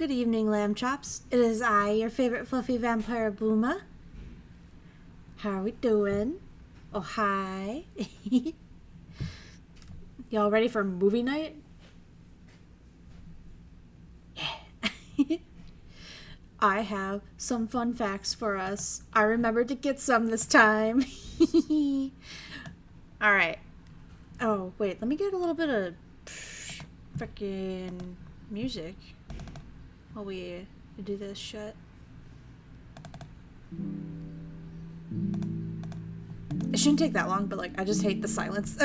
Good evening, lamb chops. It is I, your favorite fluffy vampire Bluma. How are we doing? Oh, hi. Y'all ready for movie night? Yeah. I have some fun facts for us. I remembered to get some this time. Alright. Oh, wait, let me get a little bit of freaking music while we do this shit. It shouldn't take that long, but like, I just hate the silence.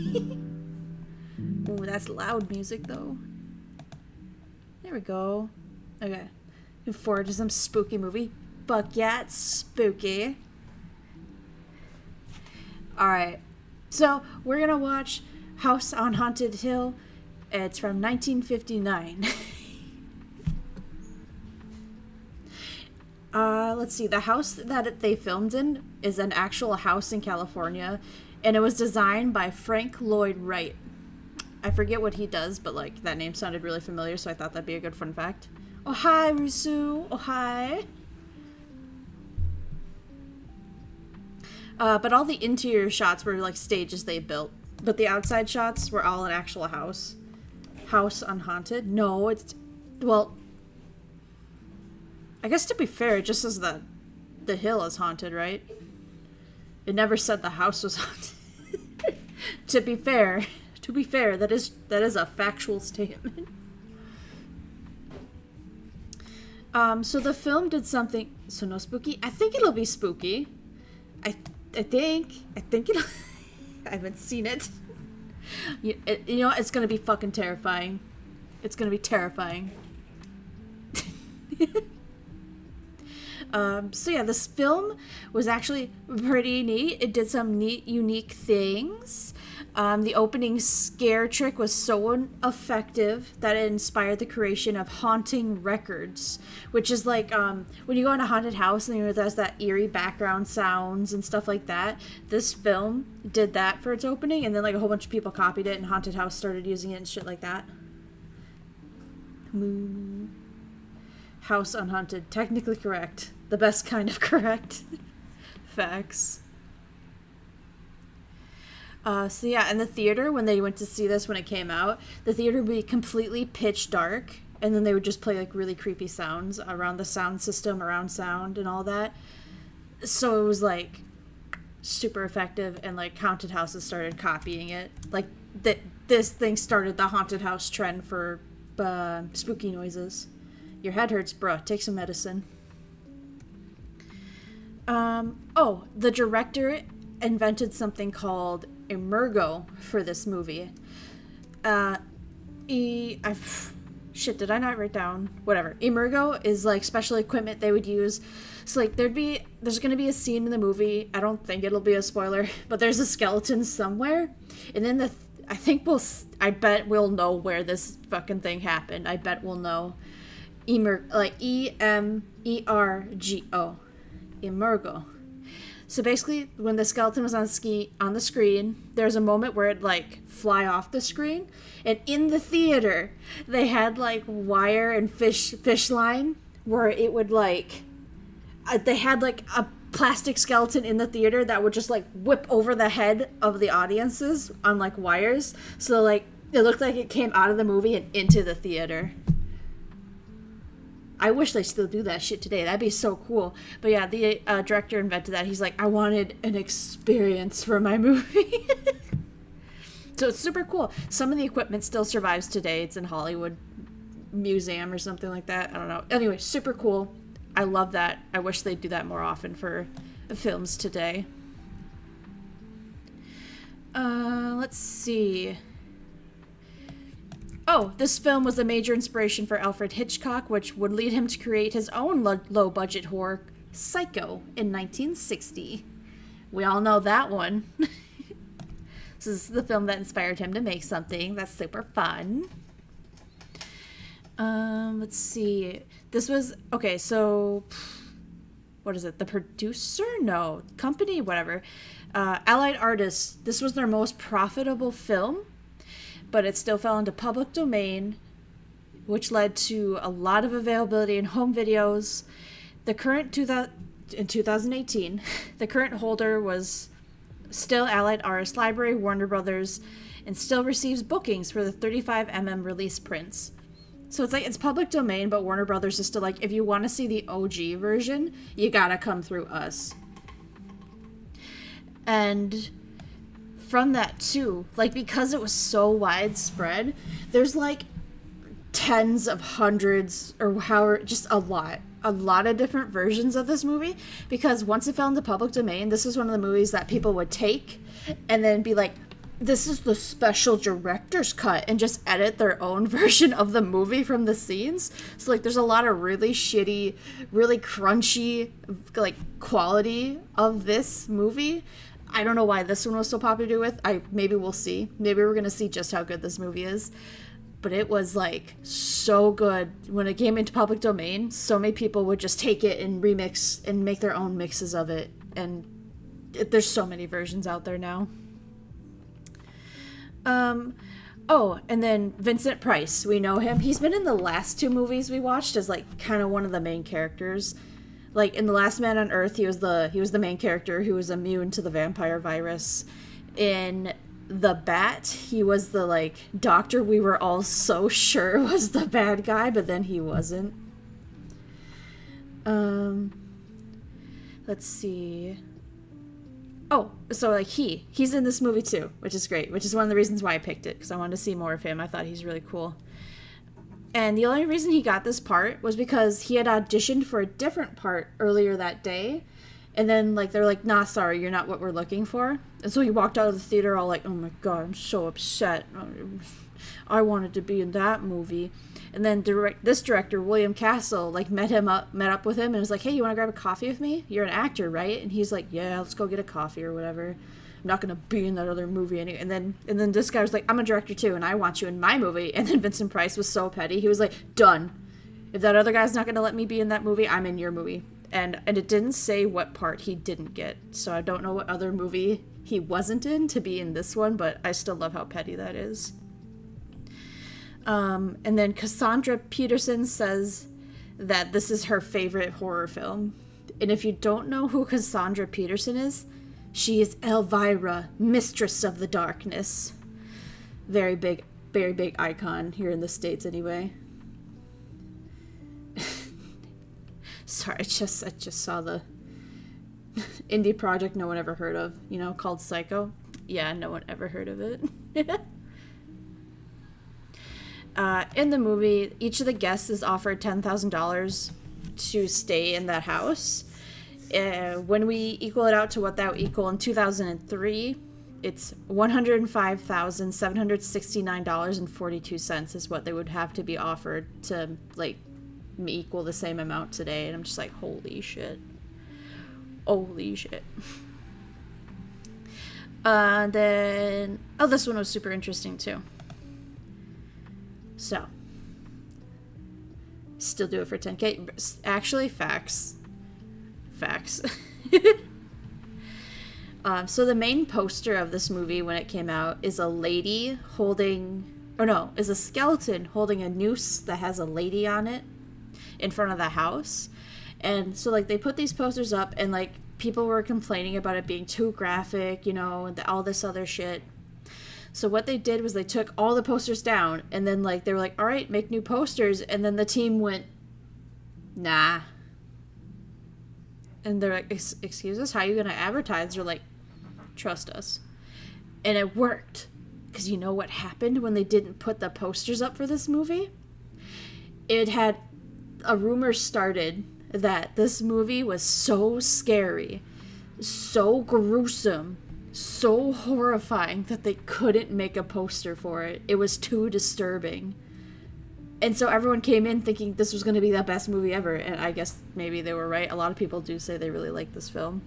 Ooh, that's loud music though. There we go. Okay. Looking forward to some spooky movie. Fuck yeah, it's spooky. Alright. So, we're gonna watch House on Haunted Hill. It's from 1959. Let's see. The house that they filmed in is an actual house in California, and it was designed by Frank Lloyd Wright. I forget what he does, but like that name sounded really familiar, so I thought that'd be a good fun fact. Oh hi, Rusu. Oh hi. But all the interior shots were like stages they built, but the outside shots were all an actual house. House Unhaunted? No, it's well. I guess to be fair, it just says that the hill is haunted, right? It never said the house was haunted. To be fair, that is a factual statement. So the film did something. So no spooky. I think it'll be spooky. I think it'll. I haven't seen it. You know, it's gonna be fucking terrifying. It's gonna be terrifying. So yeah, this film was actually pretty neat. It did some neat, unique things. The opening scare trick was so effective that it inspired the creation of haunting records, which is like when you go in a haunted house and there's that eerie background sounds and stuff like that. This film did that for its opening, and then like a whole bunch of people copied it, and haunted house started using it and shit like that. House Unhaunted, technically correct. The best kind of correct. Facts. So yeah, in the theater, when they went to see this when it came out, the theater would be completely pitch dark, and then they would just play like really creepy sounds around the sound system, around sound and all that. So it was like super effective, and like haunted houses started copying it. Like this thing started the haunted house trend for spooky noises. Your head hurts, bruh. Take some medicine. The director invented something called Emergo for this movie. Shit, did I not write down? Whatever. Emergo is like special equipment they would use. So like there's gonna be a scene in the movie. I don't think it'll be a spoiler, but there's a skeleton somewhere, and then I bet we'll know where this fucking thing happened. I bet we'll know. Emergo. Emergo. So basically, when the skeleton was on the screen, there's a moment where it like fly off the screen, and in the theater they had like wire and fish line where it would like they had like a plastic skeleton in the theater that would just like whip over the head of the audiences on like wires, so like it looked like it came out of the movie and into the theater. I wish they still do that shit today. That'd be so cool. But yeah, the director invented that. He's like, I wanted an experience for my movie. So it's super cool. Some of the equipment still survives today. It's in Hollywood Museum or something like that. I don't know. Anyway, super cool. I love that. I wish they'd do that more often for films today. Let's see. Oh, this film was a major inspiration for Alfred Hitchcock, which would lead him to create his own low-budget horror, Psycho, in 1960. We all know that one. This is the film that inspired him to make something that's super fun. Let's see. This was... Okay, so... What is it? The producer? No. Company? Whatever. Allied Artists. This was their most profitable film, but it still fell into public domain which led to a lot of availability in home videos. In 2018, the current holder was still Allied Artists Library, Warner Brothers, and still receives bookings for the 35mm release prints. So it's like, it's public domain, but Warner Brothers is still like, if you want to see the OG version, you gotta come through us. And from that too, like, because it was so widespread, there's like tens of hundreds or however, just a lot of different versions of this movie, because once it fell into public domain, this is one of the movies that people would take and then be like, this is the special director's cut, and just edit their own version of the movie from the scenes. So like, there's a lot of really shitty, really crunchy like quality of this movie. I don't know why this one was so popular with. Maybe we'll see. Maybe we're gonna see just how good this movie is. But it was like so good when it came into public domain. So many people would just take it and remix and make their own mixes of it. And there's so many versions out there now. And then Vincent Price, we know him. He's been in the last two movies we watched as like kind of one of the main characters. Like in The Last Man on Earth, he was the main character who was immune to the vampire virus. In The Bat, he was the like doctor we were all so sure was the bad guy, but then he wasn't. Let's see. Oh, so like he's in this movie too, which is great, which is one of the reasons why I picked it, because I wanted to see more of him. I thought he's really cool. And the only reason he got this part was because he had auditioned for a different part earlier that day. And then, like, they're like, nah, sorry, you're not what we're looking for. And so he walked out of the theater all like, oh my God, I'm so upset. I wanted to be in that movie. And then this director, William Castle, like, met up with him and was like, hey, you want to grab a coffee with me? You're an actor, right? And he's like, yeah, let's go get a coffee or whatever. I'm not going to be in that other movie anyway. And then this guy was like, I'm a director too, and I want you in my movie. And then Vincent Price was so petty. He was like, done. If that other guy's not going to let me be in that movie, I'm in your movie. And it didn't say what part he didn't get. So I don't know what other movie he wasn't in to be in this one, but I still love how petty that is. And then Cassandra Peterson says that this is her favorite horror film. And if you don't know who Cassandra Peterson is, she is Elvira, Mistress of the Darkness. Very big icon here in the States anyway. Sorry, I just saw the indie project no one ever heard of, called Psycho. Yeah, no one ever heard of it. In the movie, each of the guests is offered $10,000 to stay in that house. When we equal it out to what that would equal in 2003, it's $105,769.42 is what they would have to be offered to, like, equal the same amount today. And I'm just like, holy shit. This one was super interesting too. So, still do it for 10K. Actually, facts. So the main poster of this movie when it came out is a skeleton holding a noose that has a lady on it in front of the house. And so, like, they put these posters up, and, like, people were complaining about it being too graphic, and all this other shit. So what they did was they took all the posters down, and then, like, they were like, all right, make new posters. And then the team went, nah. And they're like, excuse us, how are you going to advertise? They're like, trust us. And it worked. Because you know what happened when they didn't put the posters up for this movie? A rumor started that this movie was so scary, so gruesome, so horrifying that they couldn't make a poster for it. It was too disturbing. And so everyone came in thinking this was going to be the best movie ever, and I guess maybe they were right. A lot of people do say they really like this film.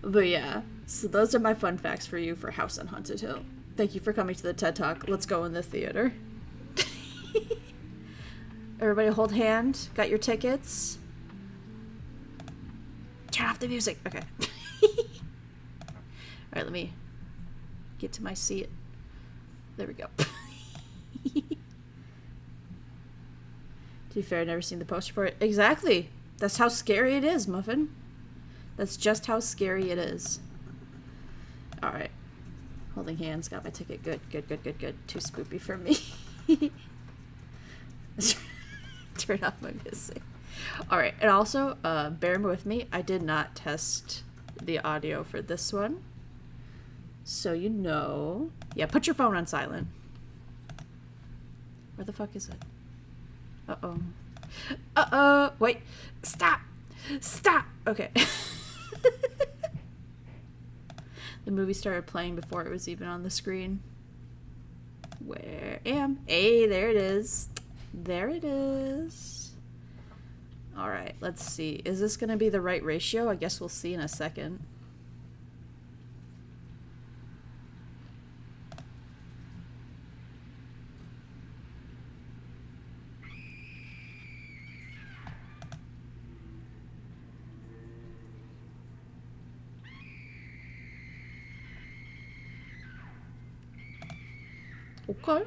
But yeah, so those are my fun facts for you for House on Haunted Hill. Thank you for coming to the TED Talk. Let's go in the theater. Everybody hold hand. Got your tickets? Turn off the music. Okay. Alright, let me get to my seat. There we go. To be fair, I've never seen the poster for it. Exactly. That's how scary it is, Muffin. That's just how scary it is. Alright. Holding hands. Got my ticket. Good. Too spoopy for me. Turn off my missing. Alright. And also, bear with me. I did not test the audio for this one. So you know. Yeah, put your phone on silent. Where the fuck is it? Uh-oh. Uh-oh. Wait. Stop. Stop. Okay. The movie started playing before it was even on the screen. Where am? Hey, there it is. There it is. Alright, let's see. Is this going to be the right ratio? I guess we'll see in a second. Okay.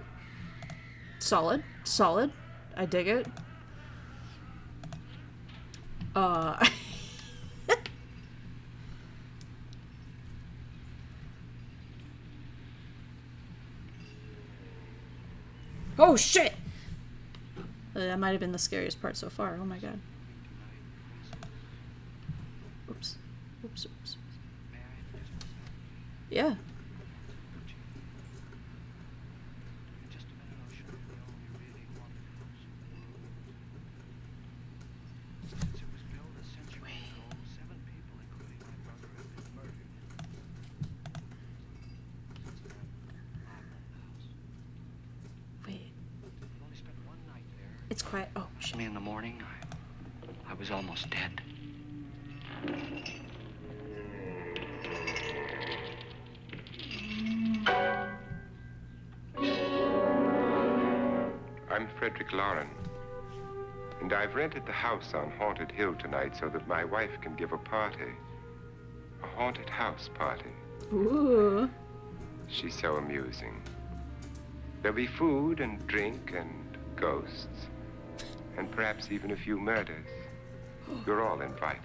Solid. Solid. I dig it. Oh shit! That might have been the scariest part so far. Oh my god. Oops. Oops. Yeah. It's quiet. Oh, shit. In the morning, I was almost dead. I'm Frederick Lauren, and I've rented the house on Haunted Hill tonight so that my wife can give a party. A haunted house party. Ooh. She's so amusing. There'll be food and drink and ghosts. And perhaps even a few murders. You're all invited.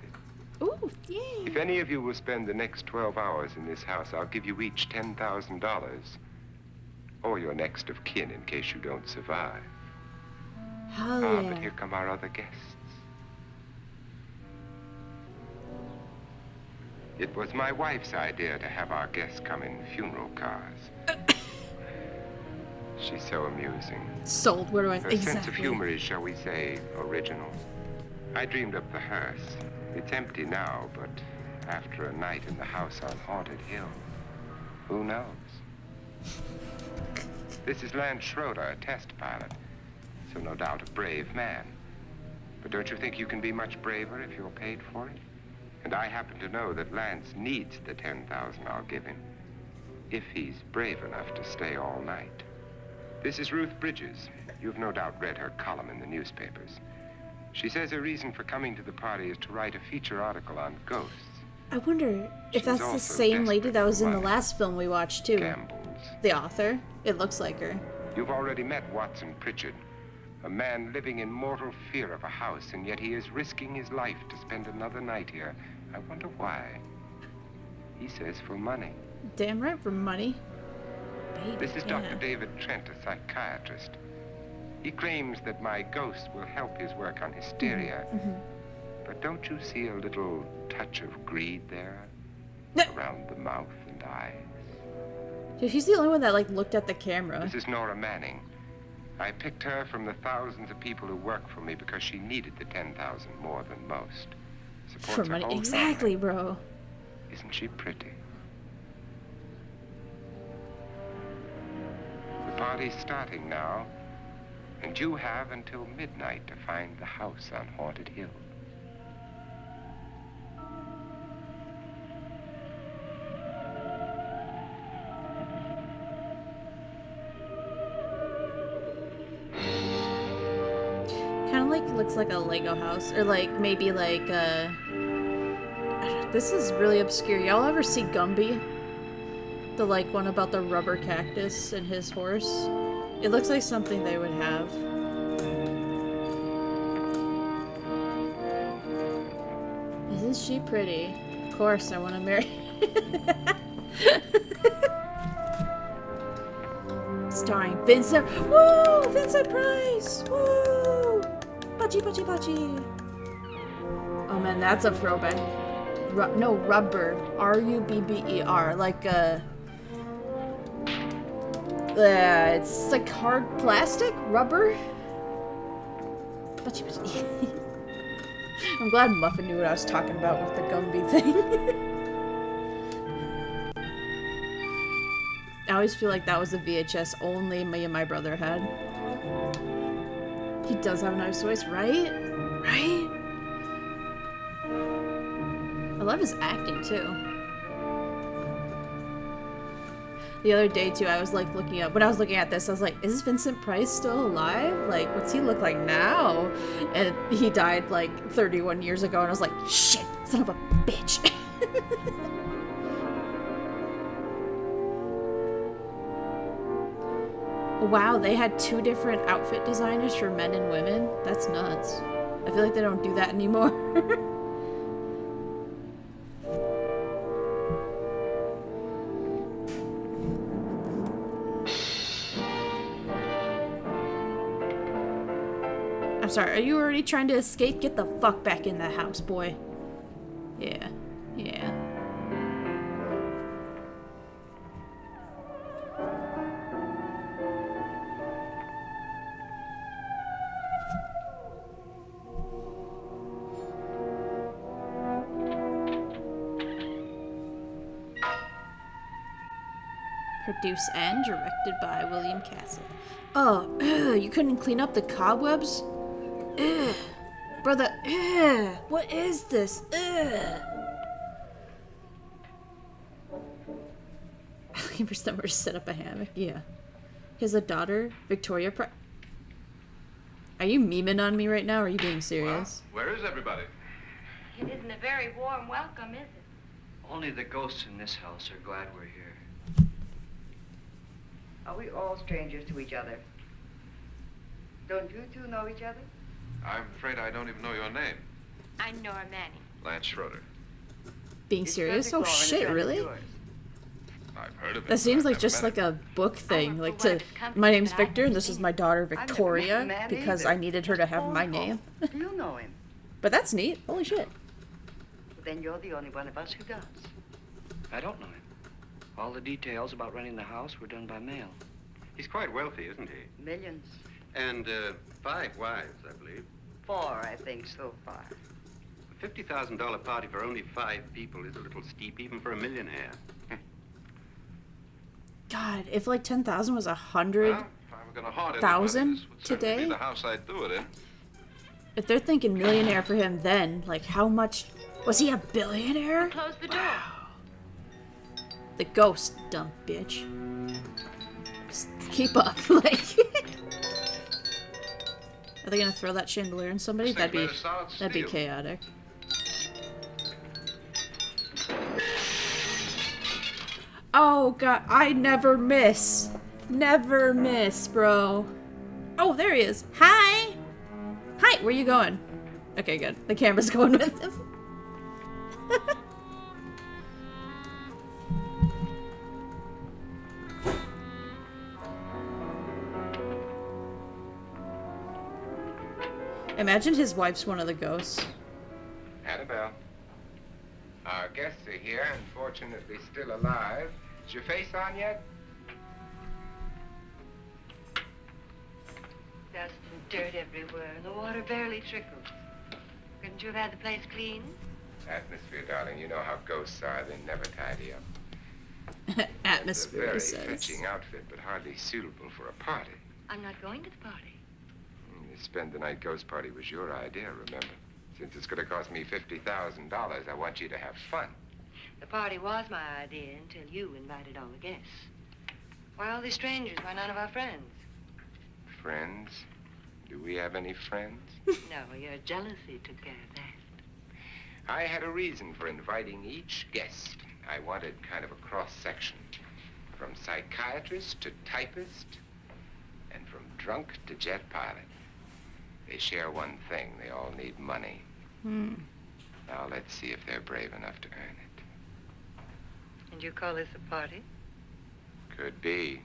Ooh, yay. If any of you will spend the next 12 hours in this house, I'll give you each $10,000. Or your next of kin in case you don't survive. Hell Ah, yeah. but here come our other guests. It was my wife's idea to have our guests come in funeral cars. She's so amusing. Sold. Where do I... Her exactly. sense of humor is, shall we say, original. I dreamed up the hearse. It's empty now, but after a night in the house on Haunted Hill, who knows? This is Lance Schroeder, a test pilot, so no doubt a brave man. But don't you think you can be much braver if you're paid for it? And I happen to know that Lance needs the $10,000 I'll give him, if he's brave enough to stay all night. This is Ruth Bridges. You've no doubt read her column in the newspapers. She says her reason for coming to the party is to write a feature article on ghosts. I wonder if She's that's the also same lady desperate that was for in the money. last film we watched, too. Gambles. The author. It looks like her. You've already met Watson Pritchard, a man living in mortal fear of a house, and yet he is risking his life to spend another night here. I wonder why. He says for money. Damn right, for money. Baby, This is yeah. Dr. David Trent, a psychiatrist. He claims that my ghost will help his work on hysteria. But don't you see a little touch of greed there? No. Around the mouth and eyes? Dude, he's the only one that, like, looked at the camera. This is Nora Manning. I picked her from the thousands of people who work for me because she needed the $10,000 more than most. Supports For her money. whole Exactly, family. bro. Isn't she pretty? The party's starting now, and you have until midnight to find the house on Haunted Hill. Kind of like looks like a Lego house, or like maybe like this is really obscure. Y'all ever see Gumby? The like one about the rubber cactus and his horse. It looks like something they would have. Isn't she pretty? Of course, I want to marry. Starring Vincent. Woo! Vincent Price. Woo! Bachi, bachi, bachi. Oh man, that's a throwback. No, rubber. R-U-B-B-E-R. Like it's like hard plastic, rubber. Bachi, bachi. I'm glad Muffin knew what I was talking about with the Gumby thing. I always feel like that was a VHS only me and my brother had. He does have a nice voice, right? Right? I love his acting too. The other day too, I was like looking up, when I was looking at this, I was like, is Vincent Price still alive? Like, what's he look like now? And he died like 31 years ago, and I was like, shit, son of a bitch. Wow, they had 2 different outfit designers for men and women? That's nuts. I feel like they don't do that anymore. I'm sorry, are you already trying to escape? Get the fuck back in the house, boy. Yeah. Yeah. Produced and directed by William Castle. Oh, you couldn't clean up the cobwebs? Ugh. Brother, ugh. What is this? Ugh. Looking for somewhere to set up a hammock? Yeah. He has a daughter, Victoria Are you memeing on me right now, or are you being serious? Well, where is everybody? It isn't a very warm welcome, is it? Only the ghosts in this house are glad we're here. Are we all strangers to each other? Don't you two know each other? I'm afraid I don't even know your name. I'm Nora Manning. Lance Schroeder. Being serious? Oh shit, really? I've heard of it. That seems I've like never just met like a book thing. work Like for one to, of his companies, my name's but I've Victor, and never this is seen my him. daughter I've never met Victoria, the man because either. I needed her to Just have phone my call. name. Do you know him? But that's neat. Holy shit. Then you're the only one of us who does. I don't know him. All the details about renting the house were done by mail. He's quite wealthy, isn't he? Millions. And 5 wives, I believe. 4, I think, so far. A $50,000 party for only 5 people is a little steep, even for a millionaire. God, if like 10,000 was 100, Well, if I were going to haunt it, Thousand this would certainly today? be the house I'd do it in. if they're thinking millionaire for him then, like how much, was he a billionaire? Close the door. The ghost, dumb bitch. Just keep up, like. Are they gonna throw that chandelier in somebody? This thing's That'd made of solid be steel. chaotic. Oh god, I never miss. Never miss, bro. Oh, there he is. Hi! Hi, where you going? Okay, good. The camera's going with him. Imagine his wife's one of the ghosts. Annabelle. Our guests are here, unfortunately still alive. Is your face on yet? Dust and dirt everywhere, and the water barely trickles. Couldn't you have had the place clean? Atmosphere, darling. You know how ghosts are. They never tidy up. Atmosphere, he It's a very says. fetching outfit, but hardly suitable for a party. I'm not going to the party. The spend the night ghost party was your idea, remember? Since it's going to cost me $50,000, I want you to have fun. The party was my idea until you invited all the guests. Why all these strangers? Why none of our friends? Friends? Do we have any friends? No, your jealousy took care of that. I had a reason for inviting each guest. I wanted kind of a cross-section. From psychiatrist to typist, and from drunk to jet pilot. They share one thing. They all need money. Now let's see if they're brave enough to earn it. And you call this a party? Could be.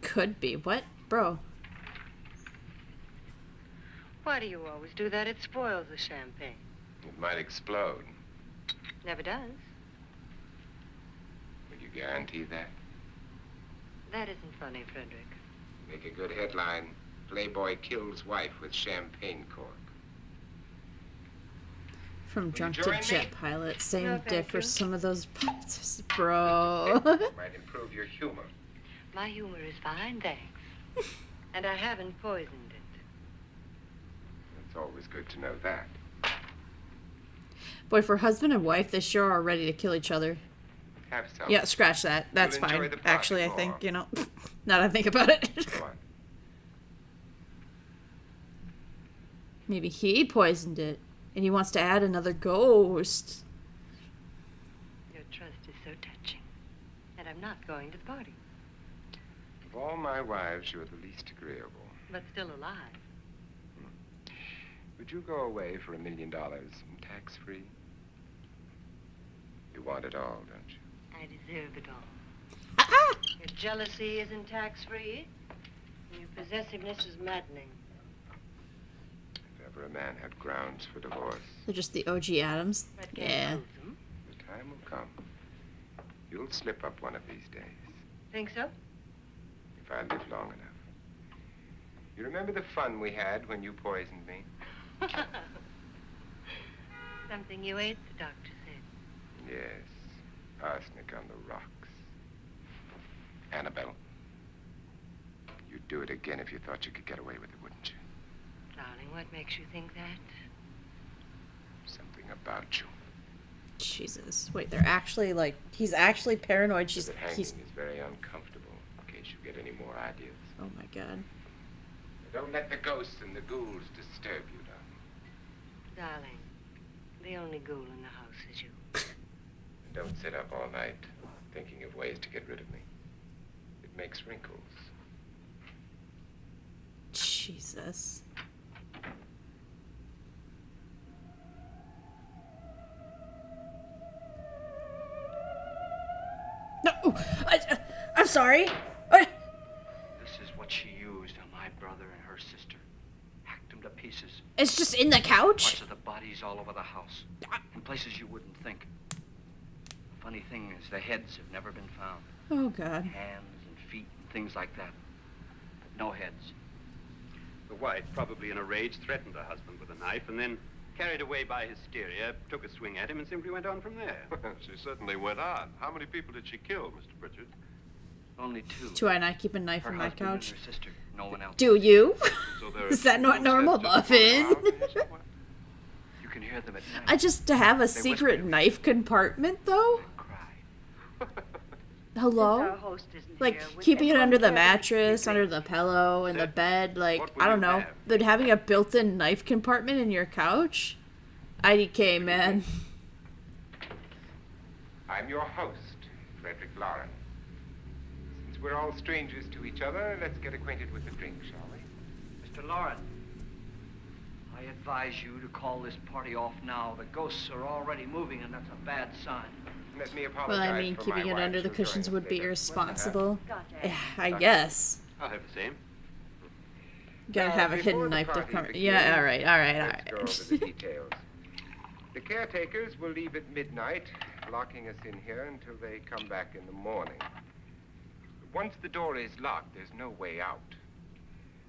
Could be. What? Bro. Why do you always do that? It spoils the champagne. It might explode. Never does. Will you guarantee that? That isn't funny, Frederick. Make a good headline. Playboy kills wife with champagne cork. From drunk to join jet me? pilot. Same No, thank diff for you. some of those pilots. Bro. Might improve your humor. My humor is fine, thanks. And I haven't poisoned it. It's always good to know that. Boy, for husband and wife, they sure are ready to kill each other. Have some. Yeah, scratch that. That's You'll enjoy fine. the party Actually, I more. think, you know. Now that I think about it. Come on. Maybe he poisoned it. And he wants to add another ghost. Your trust is so touching. And I'm not going to the party. Of all my wives, you're the least agreeable. But still alive. Would you go away for $1 million tax-free? You want it all, don't you? I deserve it all. Your jealousy isn't tax-free. And your possessiveness is maddening. If ever a man had grounds for divorce, They're just the OG Adams. But can't Yeah. prove them. the time will come. You'll slip up one of these days, Think so? if I live long enough. You remember the fun we had when you poisoned me? Something you ate, the doctor said. Yes, arsenic on the rocks. Annabelle, you'd do it again if you thought you could get away with it, wouldn't you? Darling, what makes you think that? Something about you. Jesus. Wait, they're actually like, he's actually paranoid. The hanging He's, is very uncomfortable, in case you get any more ideas. oh my God. Don't let the ghosts and the ghouls disturb you, darling. Darling, the only ghoul in the house is you. And don't sit up all night thinking of ways to get rid of me. It makes wrinkles. Jesus. No! I'm sorry. This is what she used on my brother and her sister. Hacked them to pieces. It's just in the couch? Parts of the bodies all over the house. In places you wouldn't think. The funny thing is the heads have never been found. Oh, God. Hands and feet and things like that. But no heads. The wife, probably in a rage, threatened her husband with a knife and then, carried away by hysteria, took a swing at him and simply went on from there. She certainly went on. How many people did she kill, Mr. Pritchard? Only two. Do I not keep a knife Her on my husband couch? and her sister. No one else. Do you? So there are Is that two not normal, folks that just Muffin? went around here somewhere? You can hear them at night. I just to have a They secret whisper. knife compartment, though? And cry. Hello? Our host isn't Like, here, we keeping it won't under the care if it's mattress, secret. under the pillow, in the Sir, bed, like, what will I don't you know. have? But having a built-in knife compartment in your couch? IDK, man. I'm your host, Frederick Lawrence. Since we're all strangers to each other, let's get acquainted with the drink, shall we? Mr. Lauren, I advise you to call this party off now. The ghosts are already moving, and that's a bad sign. Let me apologize Well, I mean, for keeping my it wife. under the She'll join cushions us would be later. irresponsible. Gotcha. Yeah, I guess. I'll have the same. Gotta Now, have a before hidden the knife to party cover. begins, Yeah, alright. Let's go over the details. The caretakers will leave at midnight, locking us in here until they come back in the morning. Once the door is locked, there's no way out.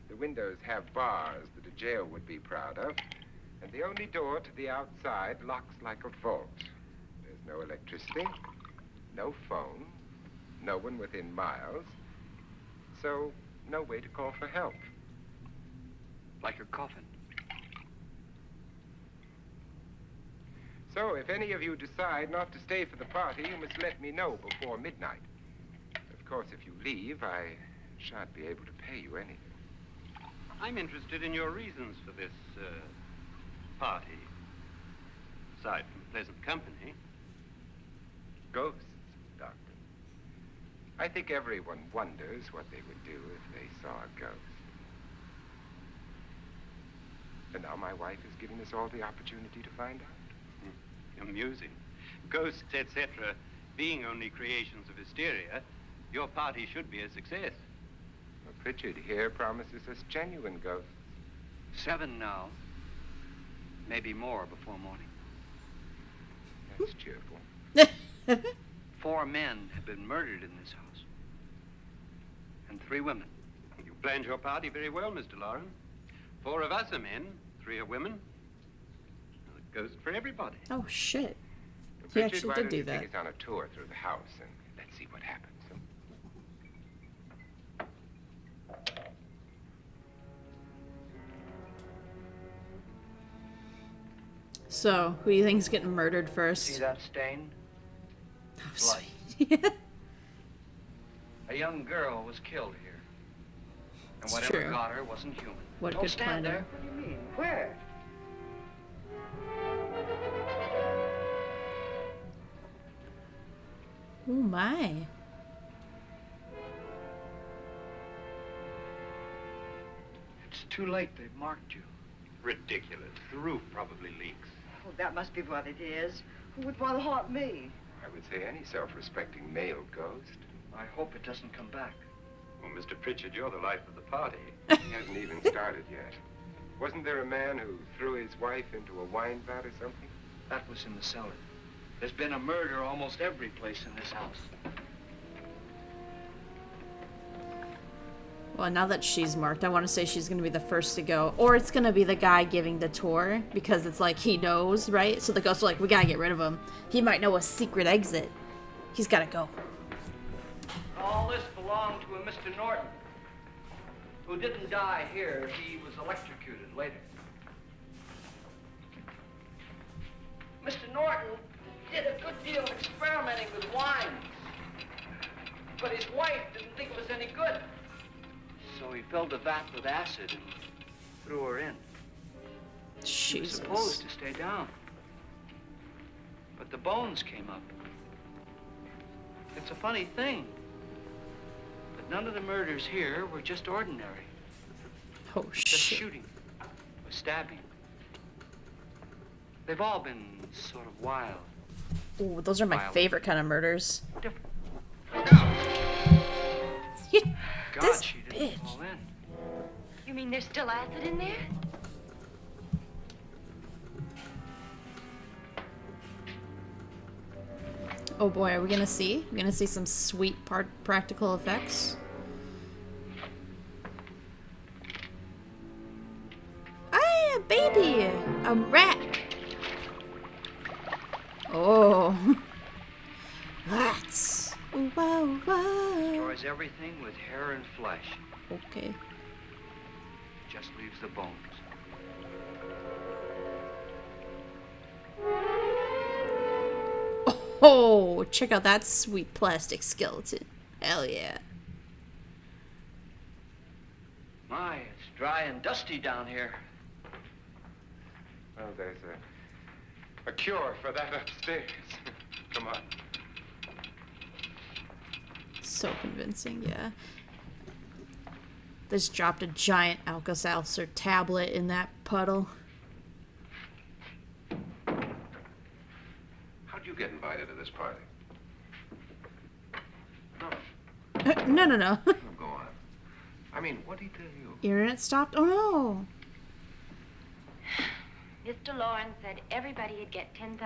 The windows have bars that a jail would be proud of, and the only door to the outside locks like a vault. There's no electricity, no phone, no one within miles, so no way to call for help. Like a coffin. So, if any of you decide not to stay for the party, you must let me know before midnight. Of course, if you leave, I shan't be able to pay you anything. I'm interested in your reasons for this, party. Aside from pleasant company. Ghosts, Doctor. I think everyone wonders what they would do if they saw a ghost. And now my wife is giving us all the opportunity to find out. Amusing. Ghosts, etc., being only creations of hysteria, your party should be a success. Well, Pritchard here promises us genuine ghosts. 7 now. Maybe more before morning. That's cheerful. 4 men have been murdered in this house. And 3 women. You planned your party very well, Mr. Lauren. 4 of us are men, 3 are women. A ghost for everybody. Oh shit. Well, He Pritchard, actually why did don't do you take that. us on a tour through the house and let's see what happens. So, who do you think's getting murdered first? See that stain? Oh, Blood. sweet. A young girl was killed here. And It's whatever true. got her wasn't human. What a Don't good stand planner. there. What do you mean? Where? Oh my. It's too late. They've marked you. Ridiculous. The roof probably leaks. Oh, that must be what it is. Who would want to haunt me? I would say any self-respecting male ghost. I hope it doesn't come back. Well, Mr. Pritchard, you're the life of the party. He hasn't even started yet. Wasn't there a man who threw his wife into a wine vat or something? That was in the cellar. There's been a murder almost every place in this house. Well, now that she's marked, I want to say she's going to be the first to go. Or it's going to be the guy giving the tour, because it's like he knows, right? So the ghosts are like, we got to get rid of him. He might know a secret exit. He's got to go. All this belonged to a Mr. Norton, who didn't die here. He was electrocuted later. Mr. Norton did a good deal of experimenting with wines, but his wife didn't think it was any good. So he filled the vat with acid and threw her in. She was Jesus. supposed to stay down, but the bones came up. It's a funny thing, but none of the murders here were just ordinary. Oh, Just shit. shooting or stabbing. They've all been sort of wild. Ooh, those are my Violent. favorite kind of murders. Different. God, This she didn't bitch. fall in. You mean there's still acid in there? Oh boy, are we gonna see? We're gonna see some sweet practical effects. Hey, a baby! A rat! Oh. Rats! Ooh, wow, wow. Destroys everything with hair and flesh. Okay. Just leaves the bones. Oh, check out that sweet plastic skeleton. Hell yeah. My, it's dry and dusty down here. Well, there's a cure for that upstairs. Come on. So convincing, yeah. Just dropped a giant Alka-Seltzer tablet in that puddle. How'd you get invited to this party? No. Oh, go on. I mean, what did he tell you? Internet stopped? Oh no. Mr. Lawrence said everybody'd get $10,000.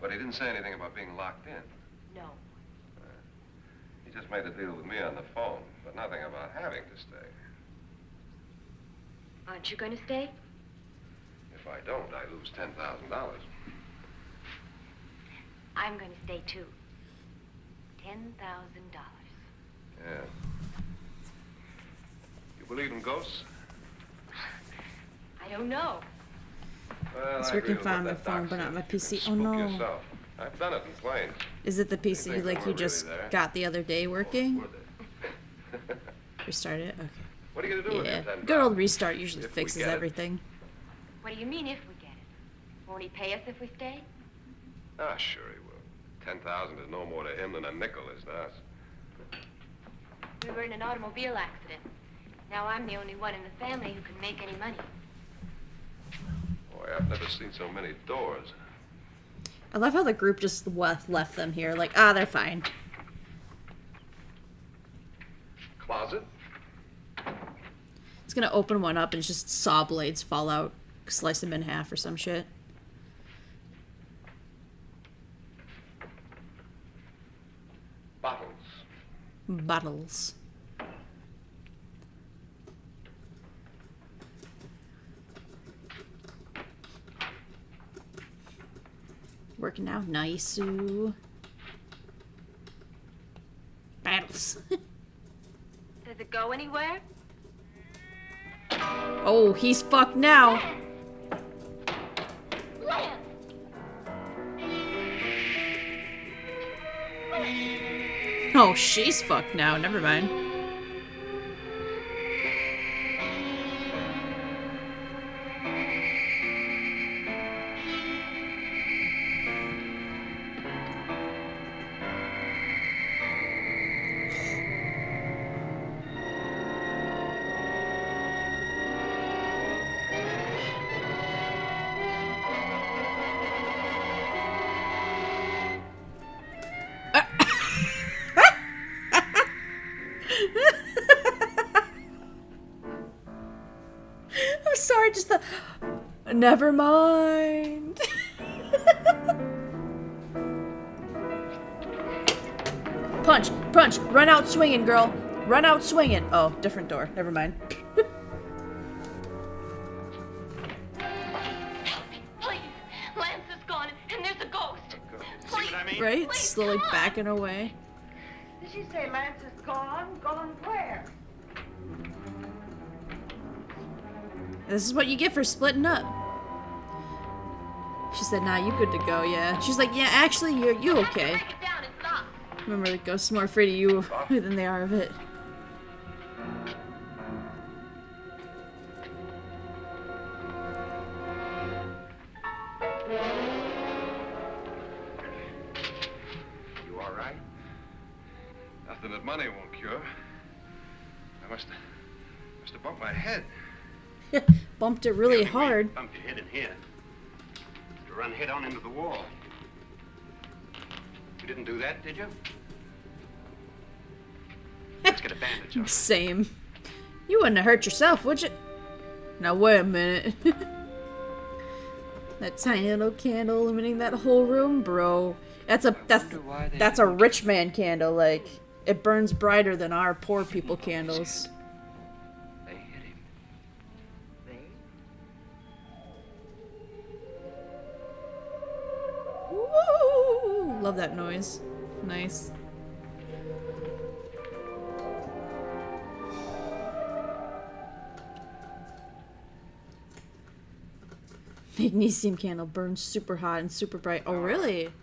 But he didn't say anything about being locked in. No. He just made a deal with me on the phone, but nothing about having to stay. Aren't you going to stay? If I don't, I lose $10,000. I'm going to stay too. $10,000. Yeah. You believe in ghosts? I don't know. Well, It's I agree working with fine what on the that phone, doc but not said. my You can PC. Oh, spook no. yourself. I've done it in planes. Is it the PC think like they you were just really there? got the other day working? Were they? Restart it? Okay. What are you gonna do with Yeah. your $10,000? Good old restart usually If we fixes get it. everything. What do you mean if we get it? Won't he pay us if we stay? Ah, sure he will. 10,000 is no more to him than a nickel is to us. We were in an automobile accident. Now I'm the only one in the family who can make any money. Boy, I've never seen so many doors. I love how the group just left them here. Like, ah, they're fine. Closet? He's gonna open one up and just saw blades fall out. Slice them in half or some shit. Bottles. Bottles. Working out nice. Ooh. Battles. Does it go anywhere? Oh, he's fucked now. Lance! Oh, she's fucked now. Never mind. I'm sorry, just the... Never mind. Punch, punch, run out swinging, girl. Run out swinging. Oh, different door. Never mind. Please! Lance is gone, and there's a ghost. See what I mean? Right? Please, Slowly come on. backing away. Did she say Lance is gone? Gone where? This is what you get for splitting up. She said, nah, you good to go, yeah. She's like, yeah, actually, you okay. Break it down and stop. Remember, the ghosts are more afraid of you than they are of it. You all right? Nothing that money won't cure. I must have bumped my head. Bumped it really The only way you hard. Bumped your head in here. To run head on into the wall. You didn't do that, did you? Let's get a bandage on. Same. You wouldn't have hurt yourself, would you? Now wait a minute. That tiny little candle illuminating that whole room, bro. That's a rich man candle. Like, it burns brighter than our poor people candles. They hit him. They? Woo! Love that noise. Nice. Magnesium candle burns super hot and super bright. Oh, really? When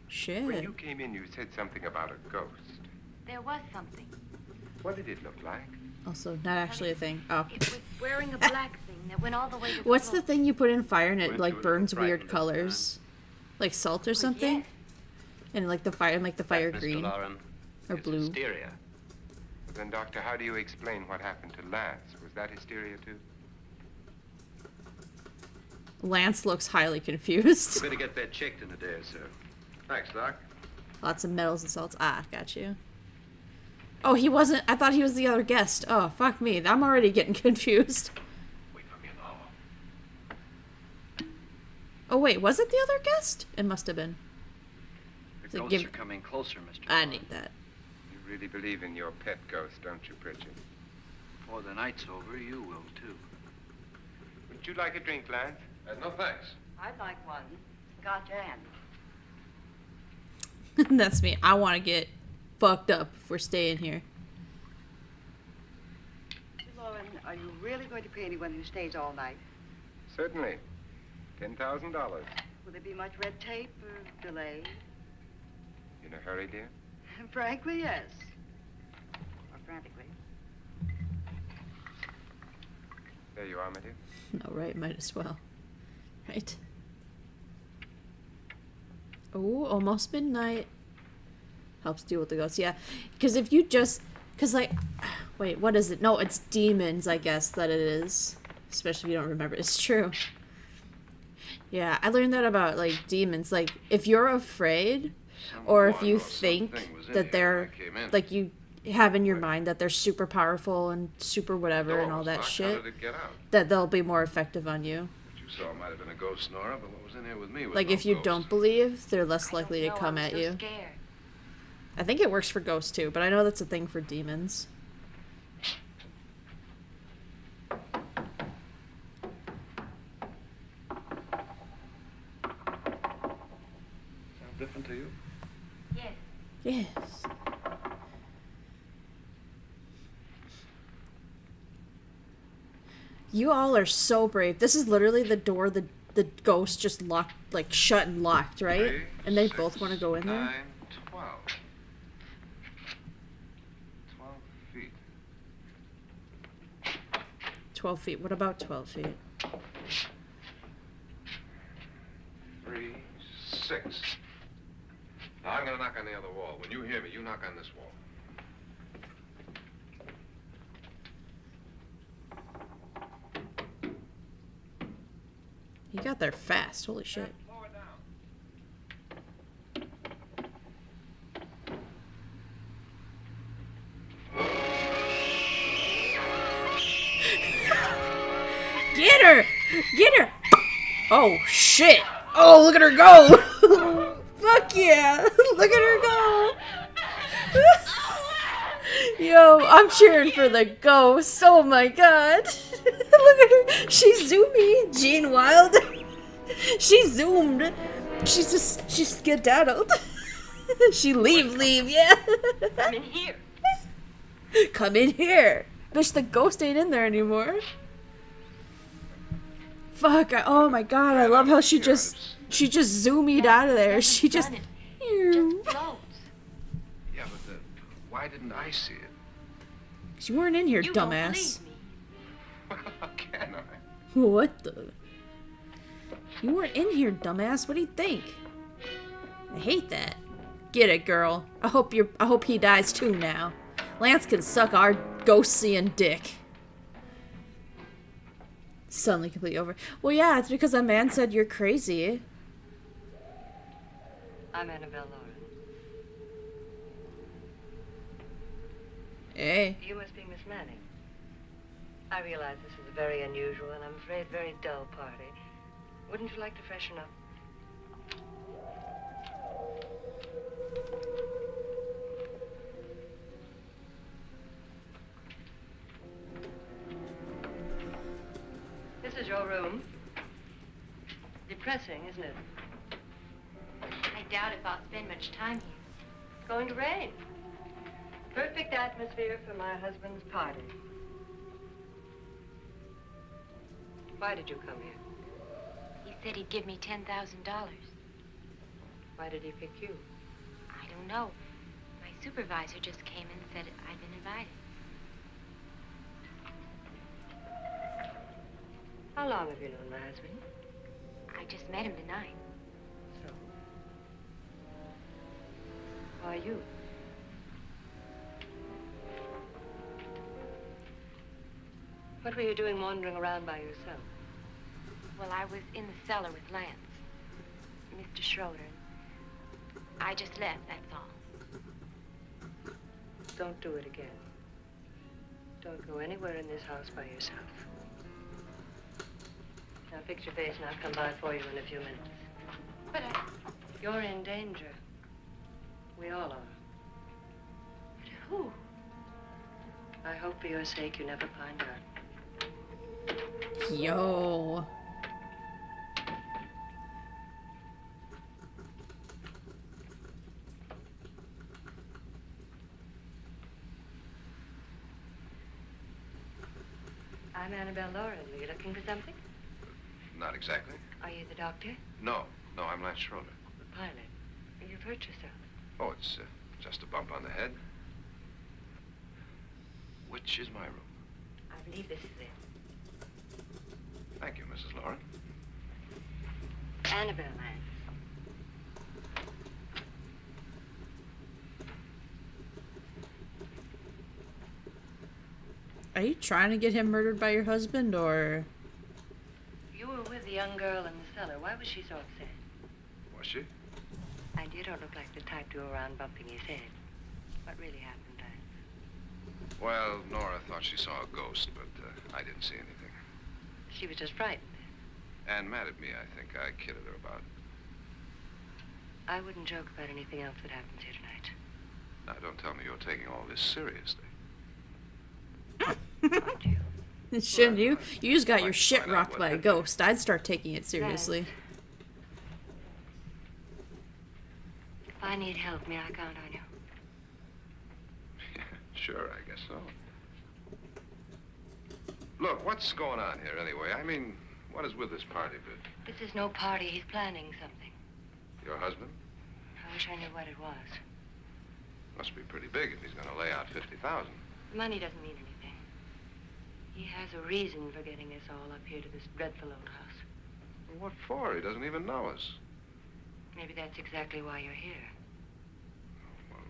Shit. you came in, you said something about a ghost. There was something. What did it look like? Also, not actually a thing. Oh. It was wearing a black thing that went all the way to the What's the floor. thing you put in fire and it Went like to it burns frightened weird this colors? Like salt or something? yes. And like the fire That, Mr. green. Lauren, Or is blue. Hysteria. Then, Doctor, how do you explain what happened to Lance? Was that hysteria, too? Lance looks highly confused. You better get that checked in a day or so. Thanks, Doc. Lots of metals and salts. Ah, got you. Oh, he wasn't. I thought he was the other guest. Oh, fuck me. I'm already getting confused. Wait for me in the hall. Oh, wait. Was it the other guest? It must have been. The So ghosts give- are coming closer, Mr. I Norton. need that. You really believe in your pet ghost, don't you, Pritchard? Before the night's over, you will, too. Would you like a drink, Lance? No, thanks. I'd like one. Scotch and. That's me. I want to get fucked up if we're staying here. Lauren, are you really going to pay anyone who stays all night? Certainly. $10,000. Will there be much red tape or delay? In a hurry, dear? Frankly, yes. Or frantically. There you are, my dear. No, right? Might as well. Right. Oh, almost midnight. Helps deal with the ghosts. Yeah. Because if you just... Because, like... Wait, what is it? No, it's demons, I guess, that it is. Especially if you don't remember. It's true. Yeah, I learned that about, like, demons. Like, if you're afraid, or if you think that they're, like, you have in your mind that they're super powerful and super whatever and all that shit, that they'll be more effective on you. What you saw might have been a ghost, Nora, but what was in here with me was Like, no if you ghost. don't believe, they're less likely to come at you. Scared. I think it works for ghosts, too, but I know that's a thing for demons. Sound different to you? Yes. Yes. You all are so brave. This is literally the door the ghost just locked, like, shut and locked, right? 3, And they 6, both want to go in 9, there? 12. 12 feet. 12 feet. What about 12 feet? 3, 6. Now, I'm going to knock on the other wall. When you hear me, you knock on this wall. He got there fast. Holy shit. Lower down. Get her! Get her! Oh, shit! Oh, look at her go! Fuck yeah! Look at her go! Yo, I'm cheering for the ghost. Oh my god. Look at her. She's zoomy. Gene Wilder. She zoomed. She's skedaddled. She leave, yeah. I'm in here. Come in here. Bitch, the ghost ain't in there anymore. Fuck, oh my god, I love how she just zoomed out of there. She just... Done it. Just floats. Yeah, but why didn't I see it? 'Cause you weren't in here, You don't dumbass. believe me. Well, how can I? What the? You weren't in here, dumbass. What do you think? I hate that. Get it, girl. I hope he dies too now. Lance can suck our ghost-seeing dick. Suddenly completely over. Well, yeah, it's because a man said you're crazy. I'm Annabelle Lauren. Hey. You must be Miss Manning. I realize this is a very unusual and I'm afraid very dull party. Wouldn't you like to freshen up? This is your room. Depressing, isn't it? I doubt if I'll spend much time here. It's going to rain. Perfect atmosphere for my husband's party. Why did you come here? He said he'd give me $10,000. Why did he pick you? I don't know. My supervisor just came and said I'd been invited. How long have you known my husband? I just met him tonight. So? Why you? What were you doing wandering around by yourself? Well, I was in the cellar with Lance, Mr. Schroeder. I just left, that's all. Don't do it again. Don't go anywhere in this house by yourself. Now fix your face and I'll come by for you in a few minutes. But You're in danger. We all are. who? I hope for your sake you never find out. Yo. I'm Annabelle Lauren. Are you looking for something? Not exactly. Are you the doctor? No, I'm Lance Schroeder. The pilot. You've hurt yourself. Oh, it's just a bump on the head. Which is my room? I believe this is it. Thank you, Mrs. Lauren. Annabelle Lance. Are you trying to get him murdered by your husband, or... You were with the young girl in the cellar. cellar. Why was she so upset? Was she? And you don't look like the type to go around bumping his head. What really happened, Lance? Well, Nora thought she saw a ghost, but I didn't see anything. She was just frightened. And mad at me, I think. I kidded her about it. I wouldn't joke about anything else that happens here tonight. Now, don't tell me you're taking all this seriously. Aren't you? Shouldn't you? You just got your Like, shit find out rocked what by a happened. ghost. I'd start taking it seriously. If I need help, may I count on you? Sure, I guess so. Look, what's going on here anyway? I mean, what is with this party bit? This is no party. He's planning something. Your husband? I wish I knew what it was. Must be pretty big if he's going to lay out 50,000. Money doesn't mean anything. He has a reason for getting us all up here to this dreadful old house. Well, what for? He doesn't even know us. Maybe that's exactly why you're here. Well,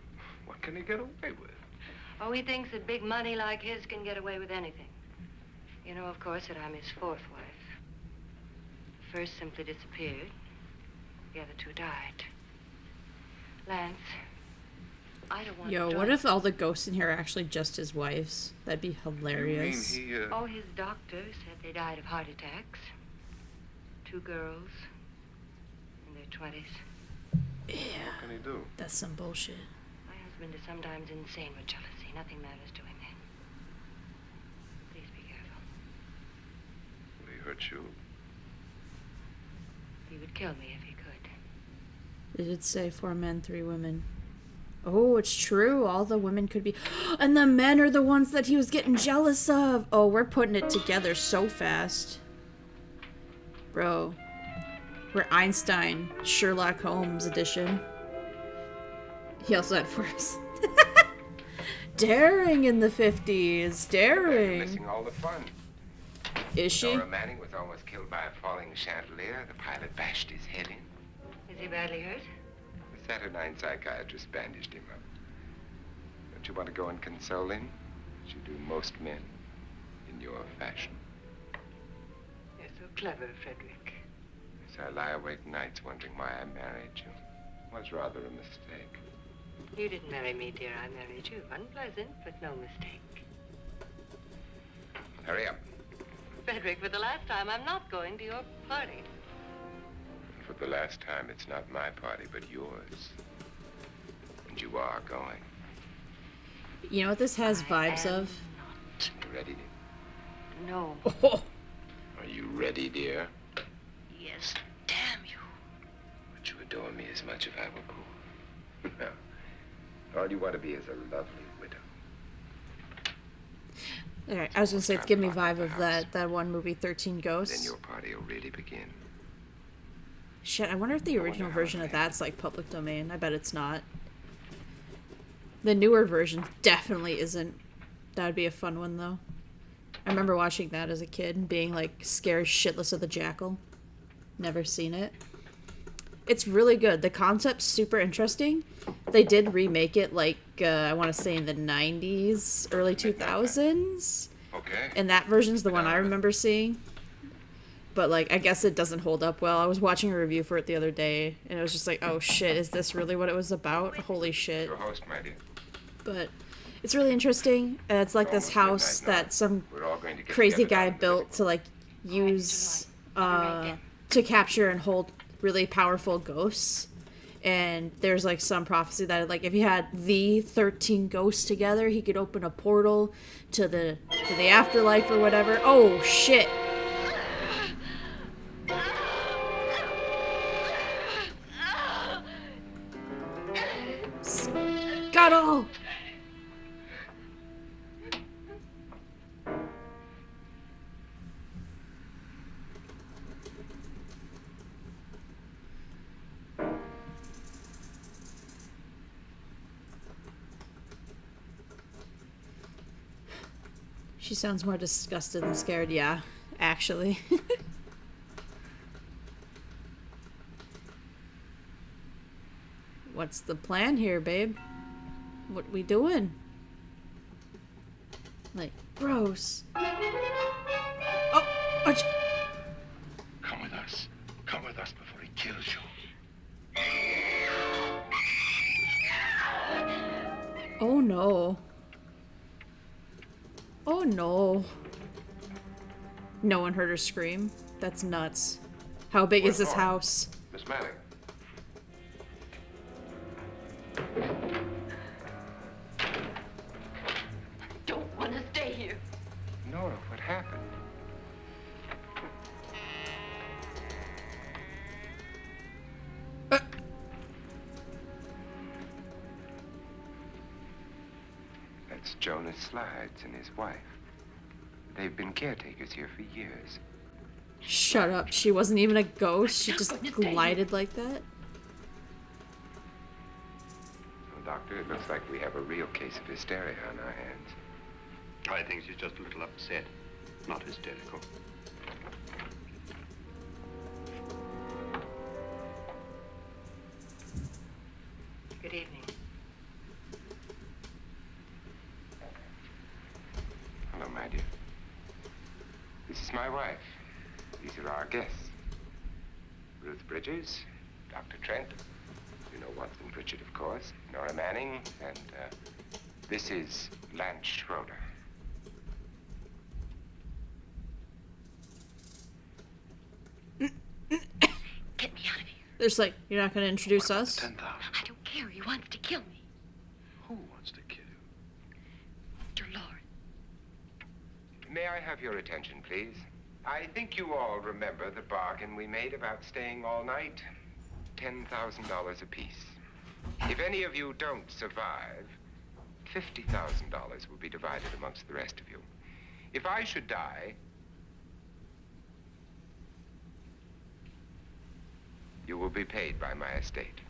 what can he get away with? Oh, he thinks that big money like his can get away with anything. You know, of course, that I'm his fourth wife. The first simply disappeared. The other two died. Lance, I don't want Yo, to what join- if all the ghosts in here are actually just his wives? That'd be hilarious. You mean he, Oh, his doctor said they died of heart attacks. Two girls in their 20s. Yeah, What can he do? that's some bullshit. My husband is sometimes insane with jealousy. Nothing matters to him then. Please be careful. Will he hurt you? He would kill me if he could. They did say 4 men, 3 women. Oh, it's true. All the women could be... And the men are the ones that he was getting jealous of. Oh, we're putting it together so fast. Bro. We're Einstein, Sherlock Holmes edition. He also had first. Daring in the 50s. You're Daring. missing all the fun. Is she? Nora Manning was almost killed by a falling chandelier. The pilot bashed his head in. Is he badly hurt? The Saturnine psychiatrist bandaged him up. Don't you want to go and console him? As you do most men, in your fashion. You're so clever, Frederick. As I lie awake nights wondering why I married you. It was rather a mistake. You didn't marry me, dear. I married you. Unpleasant, but no mistake. Hurry up. Frederick, for the last time, I'm not going to your party. For the last time, it's not my party, but yours. And you are going. You know what this has vibes of? You ready, dear? No. Oh. Are you ready, dear? Yes. Damn you. Would you adore me as much if I were poor? No. All you want to be is a lovely widow. Alright, I was gonna say, it's giving me vibe of that one movie, 13 Then Ghosts. your party will really begin. Shit, I wonder if the wonder original how version it of that's like public domain. I bet it's not. The newer version definitely isn't. That would be a fun one though. I remember watching that as a kid and being like scared shitless of the jackal. Never seen it. It's really good. The concept's super interesting. They did remake it like I want to say in the 90s, early 2000s. Okay. And that version's the one I remember seeing. But, like, I guess it doesn't hold up well. I was watching a review for it the other day, and it was just like, oh, shit, is this really what it was about? Holy shit. Your host, my dear. But it's really interesting. It's like this house that some We're all going to get crazy together guy down in the built to, like, use to capture and hold really powerful ghosts. And there's, like, some prophecy that, like, if you had the 13 ghosts together, he could open a portal to the afterlife or whatever. Oh, shit. Scuttle! She sounds more disgusted than scared, yeah, actually. What's the plan here, babe? What we doing? Like, gross. Oh, Come with us. Come with Oh no. Oh no. No one heard her scream. That's nuts. How big is this house? Miss Manning. Don't want to stay here. Nora, what happened? That's Jonas Slides and his wife. They've been caretakers here for years. Shut up. She wasn't even a ghost. She just glided like that. Well, Doctor, it looks like we have a real case of hysteria on our hands. I think she's just a little upset, not hysterical. Good evening. Hello, my dear. This is my wife. These are our guests. Ruth Bridges, Dr. Trent, you know Watson Pritchard, of course, Nora Manning, and this is Lance Schroeder. Get me out of here. They're just like, you're not gonna introduce us? 10,000. I don't care. He wants to kill me. Who wants to kill you? Mr. Lawrence. May I have your attention, please? I think you all remember the bargain we made about staying all night. $10,000 apiece. If any of you don't survive, $50,000 will be divided amongst the rest of you. If I should die, you will be paid by my estate.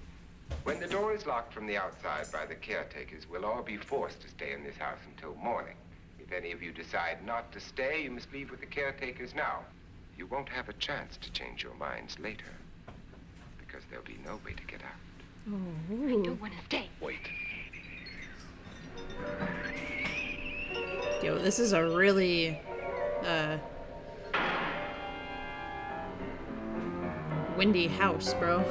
When the door is locked from the outside by the caretakers, we'll all be forced to stay in this house until morning. If any of you decide not to stay, you must leave with the caretakers now. You won't have a chance to change your minds later, because there'll be no way to get out. I don't want to stay. Wait. Yo, this is a really, windy house, bro.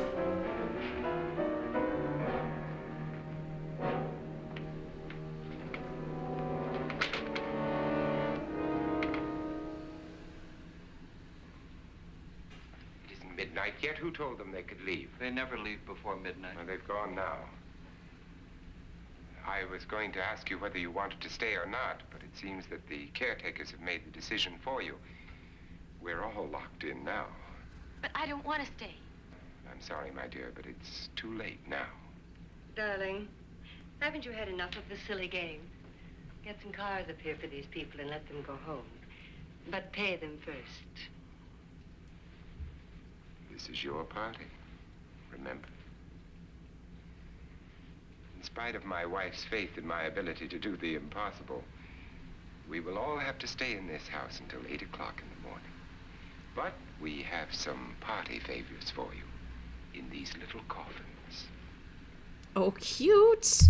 It isn't midnight yet. Who told them they could leave? They never leave before midnight. Well, they've gone now. I was going to ask you whether you wanted to stay or not, but it seems that the caretakers have made the decision for you. We're all locked in now. But I don't want to stay. I'm sorry, my dear, but it's too late now. Darling, haven't you had enough of the silly game? Get some cars up here for these people and let them go home. But pay them first. This is your party. Remember. In spite of my wife's faith in my ability to do the impossible, we will all have to stay in this house until 8 o'clock in the morning. But we have some party favors for you in these little coffins. Oh, cute.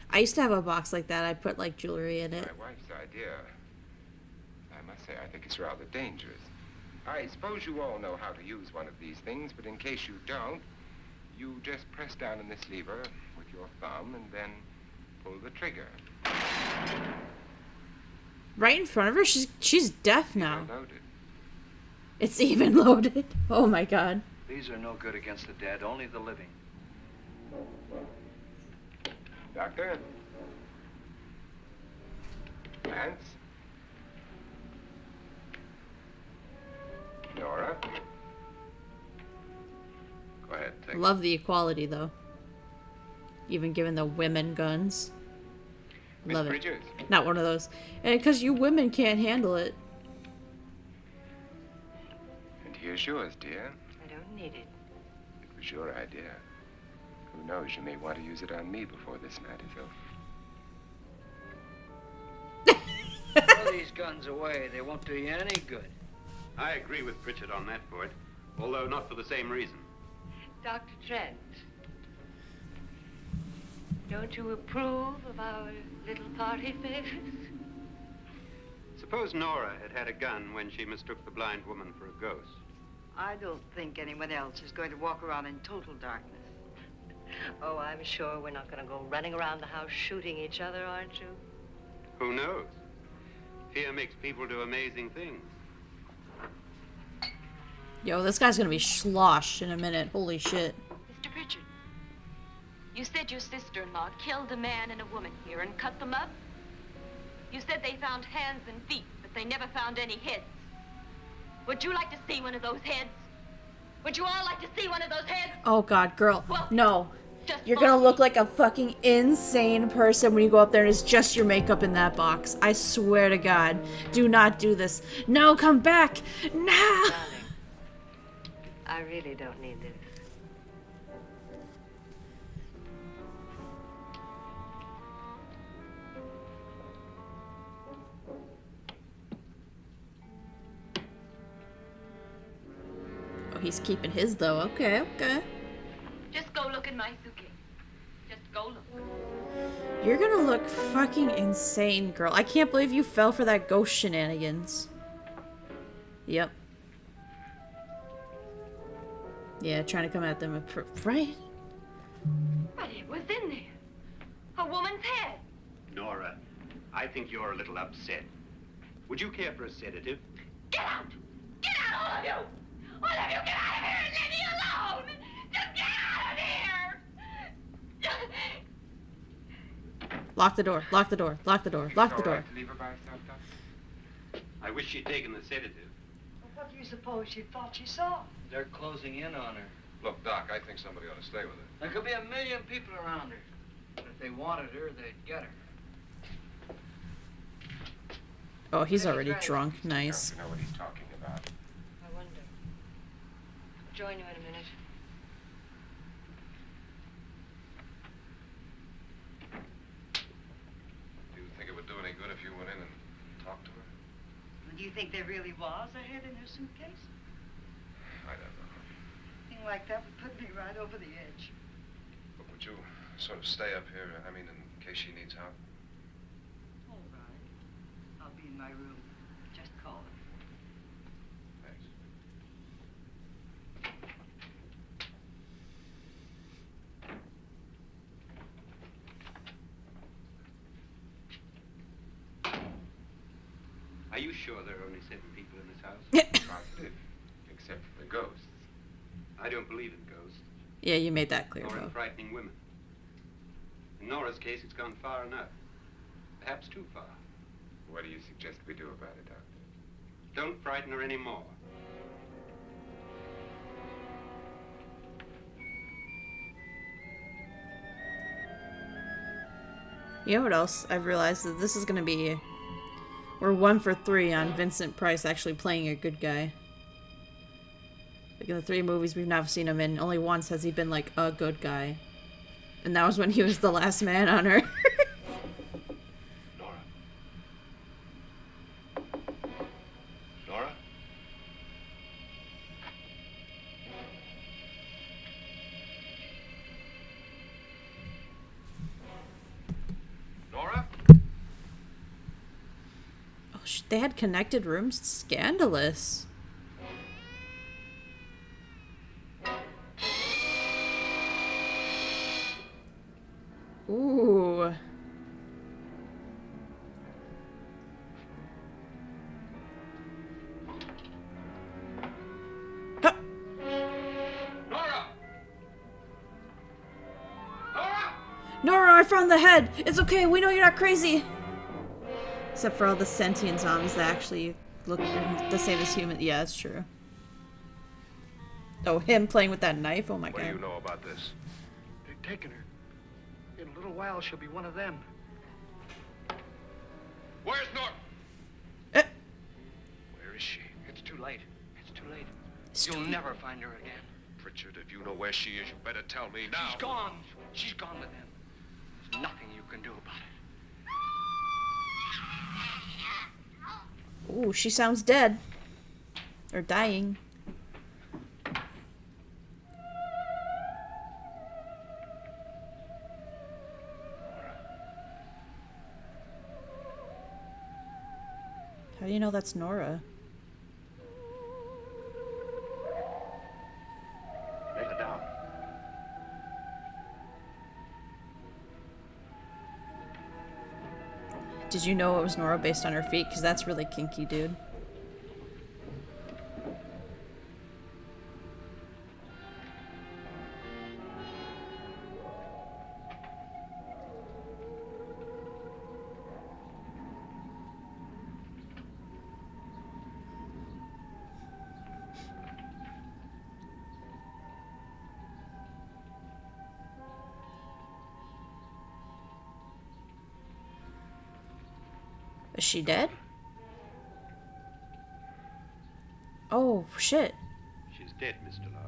I used to have a box like that. I put, like, jewelry in it. My wife's idea. I must say, I think it's rather dangerous. I suppose you all know how to use one of these things, but in case you don't, you just press down on this lever with your thumb and then pull the trigger. Right in front of her? She's deaf now. You're loaded. It's even loaded. Oh my god. These are no good against the dead, only the living. Doctor? Lance? Nora? Go ahead, take Love the equality, though. Even giving the women guns. Miss Love it. Bridges? Not one of those. And because you women can't handle it. And here's yours, dear. I don't need it. It was your idea. Who knows, you may want to use it on me before this night is over. Throw these guns away. They won't do you any good. I agree with Pritchard on that point, although not for the same reason. Dr. Trent, don't you approve of our little party favors? Suppose Nora had had a gun when she mistook the blind woman for a ghost. I don't think anyone else is going to walk around in total darkness. Oh, I'm sure we're not going to go running around the house shooting each other, aren't you? Who knows? Fear makes people do amazing things. Yo, this guy's gonna be sloshed in a minute. Holy shit. Mr. Pritchard, you said your sister-in-law killed a man and a woman here and cut them up? You said they found hands and feet, but they never found any heads. Would you like to see one of those heads? Would you all like to see one of those heads? Oh god, girl. Well, No. just You're gonna follow look me. like a fucking insane person when you go up there and it's just your makeup in that box. I swear to God. Do not do this. No, come back! No! Darling, I really don't need this. Oh, he's keeping his though. Okay, okay. Just go look in my suitcase. Just go look. You're gonna look fucking insane, girl. I can't believe you fell for that ghost shenanigans. Yep. Yeah, trying to come at them, right? But it was in there. A woman's head. Nora, I think you're a little upset. Would you care for a sedative? Get out! Get out, all of you! All of you, get out of here and leave me alone! Just get out of here! Lock the door, lock the door, lock the door, lock the door. To leave her by herself, Doc? I wish she'd taken the sedative. What do you suppose she thought she saw? They're closing in on her. Look, Doc, I think somebody ought to stay with her. There could be a million people around her. But if they wanted her, they'd get her. Oh, he's already drunk. Nice. Don't you know what he's talking about? I wonder. I'll join you in a minute. Do you think it would do any good if you went in and talked to her? Do you think there really was a head in her suitcase? I don't know. Thing like that would put me right over the edge. But would you sort of stay up here, I mean, in case she needs help? All right. I'll be in my room. Just call her. Thanks. Are you sure there are only 7 people in this house? Positive. Except for the ghosts. I don't believe in ghosts, Yeah, you made that clear, nor in Bo. frightening women. In Nora's case, it's gone far enough. Perhaps too far. What do you suggest we do about it, Doctor? Don't frighten her anymore. You know what else? I've realized that this is gonna be... We're 1 for 3 on Vincent Price actually playing a good guy. Like in the 3 movies we've now seen him in, only once has he been like a good guy. And that was when he was the last man on Earth. Nora? Nora? Nora? Oh, they had connected rooms? Scandalous. Ooh. Huh. Nora! Nora! Nora, I found the head! It's okay, we know you're not crazy! Except for all the sentient zombies that actually look the same as human. Yeah, that's true. Oh, him playing with that knife? Oh my What do you god. know about this? They've taken her. In a little while, she'll be one of them. Where's Nora? Eh, Where is she? It's too late. It's too late. You'll never find her again. Pritchard, if you know where she is, you better tell me now. She's gone. She's gone with them. There's nothing you can do about it. Ooh, she sounds dead. Or dying. How do you know that's Nora? Lay her down. Did you know it was Nora based on her feet? Because that's really kinky, dude. Is she dead? Oh, shit. She's dead, Mr. Lara.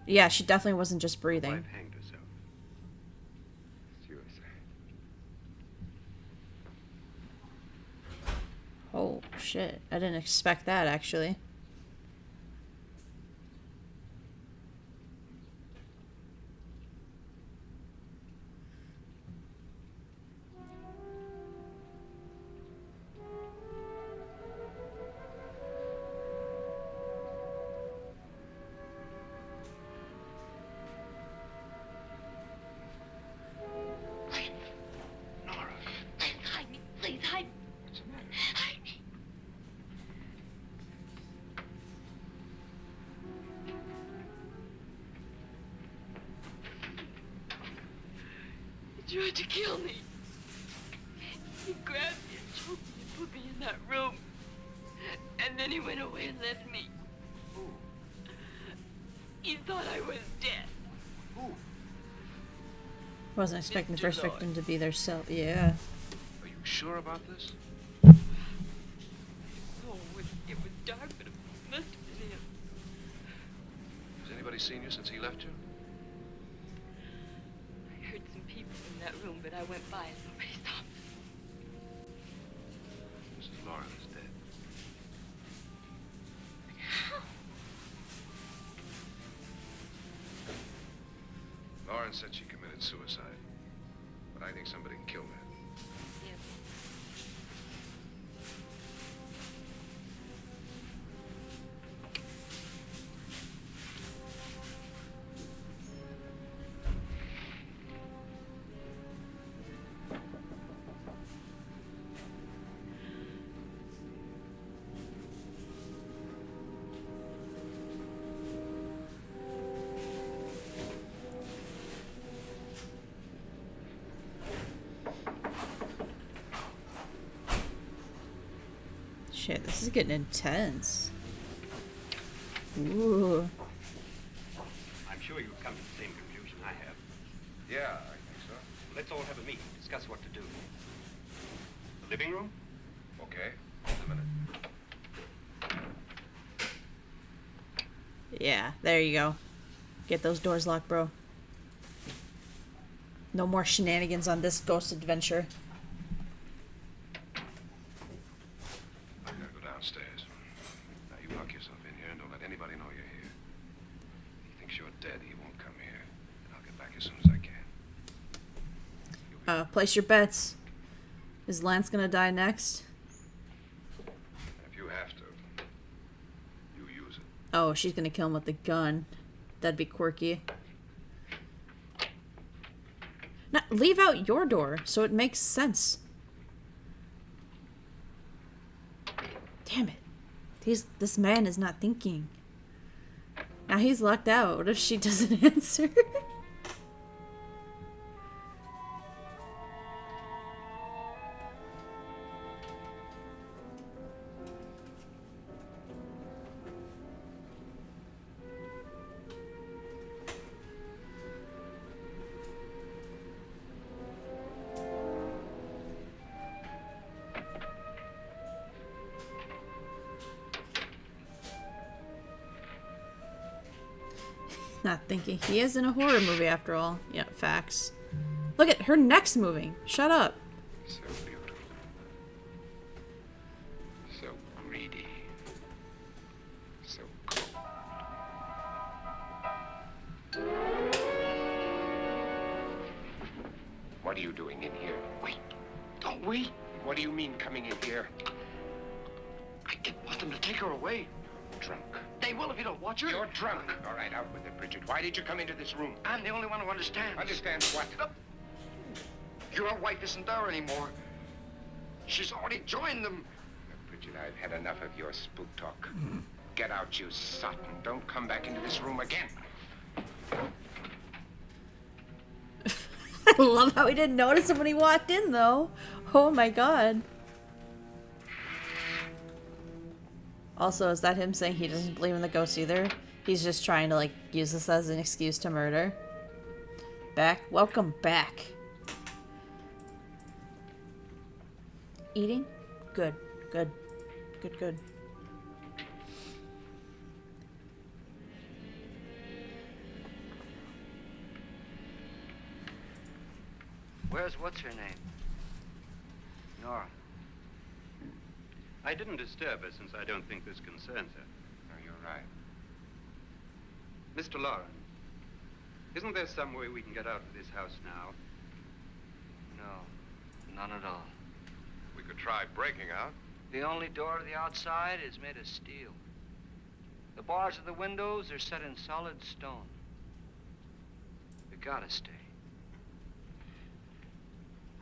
Yeah, she definitely wasn't just Wife breathing. hanged herself. Suicide. Oh, shit. I didn't expect that, actually. Nora. Please hide me. Please hide me. What's the matter? Hide me. He tried to kill me. He grabbed me and choked me and put me in that room. And then he went away and left me. He thought I was dead. Wasn't expecting the Mr. first Lord. victim to be their self. Yeah. Are you sure about this? Oh, it was dark, but it must have been him. Has anybody seen you since he left you? I heard some people in that room, but I went by and nobody saw me. Mrs. Lauren is dead. Lauren said she committed suicide. But I think somebody killed her. Yes. Shit, this is getting intense. Ooh. I'm sure you've come to the same conclusion I have. Yeah, I think so. Let's all have a meeting, discuss what to do. The living room? Okay. Just a minute. Yeah, there you go. Get those doors locked, bro. No more shenanigans on this ghost adventure. I gotta go downstairs. Now you lock yourself in here and don't let anybody know you're here. He thinks you're dead, he won't come here. And I'll get back as soon as I can. Place your bets. Is Lance gonna die next? If you have to, you use it. Oh, she's gonna kill him with the gun. That'd be quirky. Now, leave out your door so it makes sense. Damn it. This man is not thinking. Now he's locked out. What if she doesn't answer? Not thinking. He is in a horror movie after all. Yeah, facts. Look at her neck's moving. Shut up. So beautiful. So greedy. So cold. What are you doing in here? Wait. Don't wait. What do you mean coming in here? I didn't want them to take her away. Drunk. They will if you don't watch her. You're drunk. All right, out with it, Bridget. Why did you come into this room? I'm the only one who understands. Understand what? Your wife isn't there anymore. She's already joined them. Bridget, I've had enough of your spook talk. Get out, you sot, and don't come back into this room again. I love how he didn't notice him when he walked in, though. Oh my god. Also, is that him saying he doesn't believe in the ghosts either? He's just trying to, like, use this as an excuse to murder. Back? Welcome back. Eating? Good. Good. Good, good. Where's what's her name? Nora. I didn't disturb her since I don't think this concerns her. No, you're right. Mr. Lauren, isn't there some way we can get out of this house now? No, none at all. We could try breaking out. The only door to the outside is made of steel. The bars of the windows are set in solid stone. We gotta stay.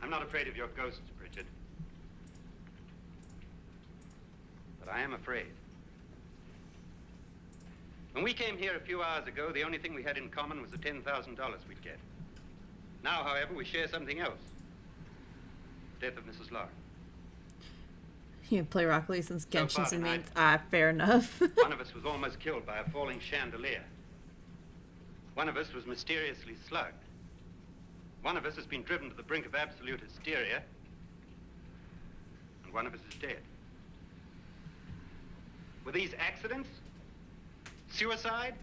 I'm not afraid of your ghosts, Bridget. But I am afraid. When we came here a few hours ago, the only thing we had in common was the $10,000 we'd get. Now, however, we share something else. Death of Mrs. Lauren. You play Rock Lee since So Genshin far Impact. tonight- Fair enough. One of us was almost killed by a falling chandelier. One of us was mysteriously slugged. One of us has been driven to the brink of absolute hysteria. And one of us is dead. Were these accidents? Suicide?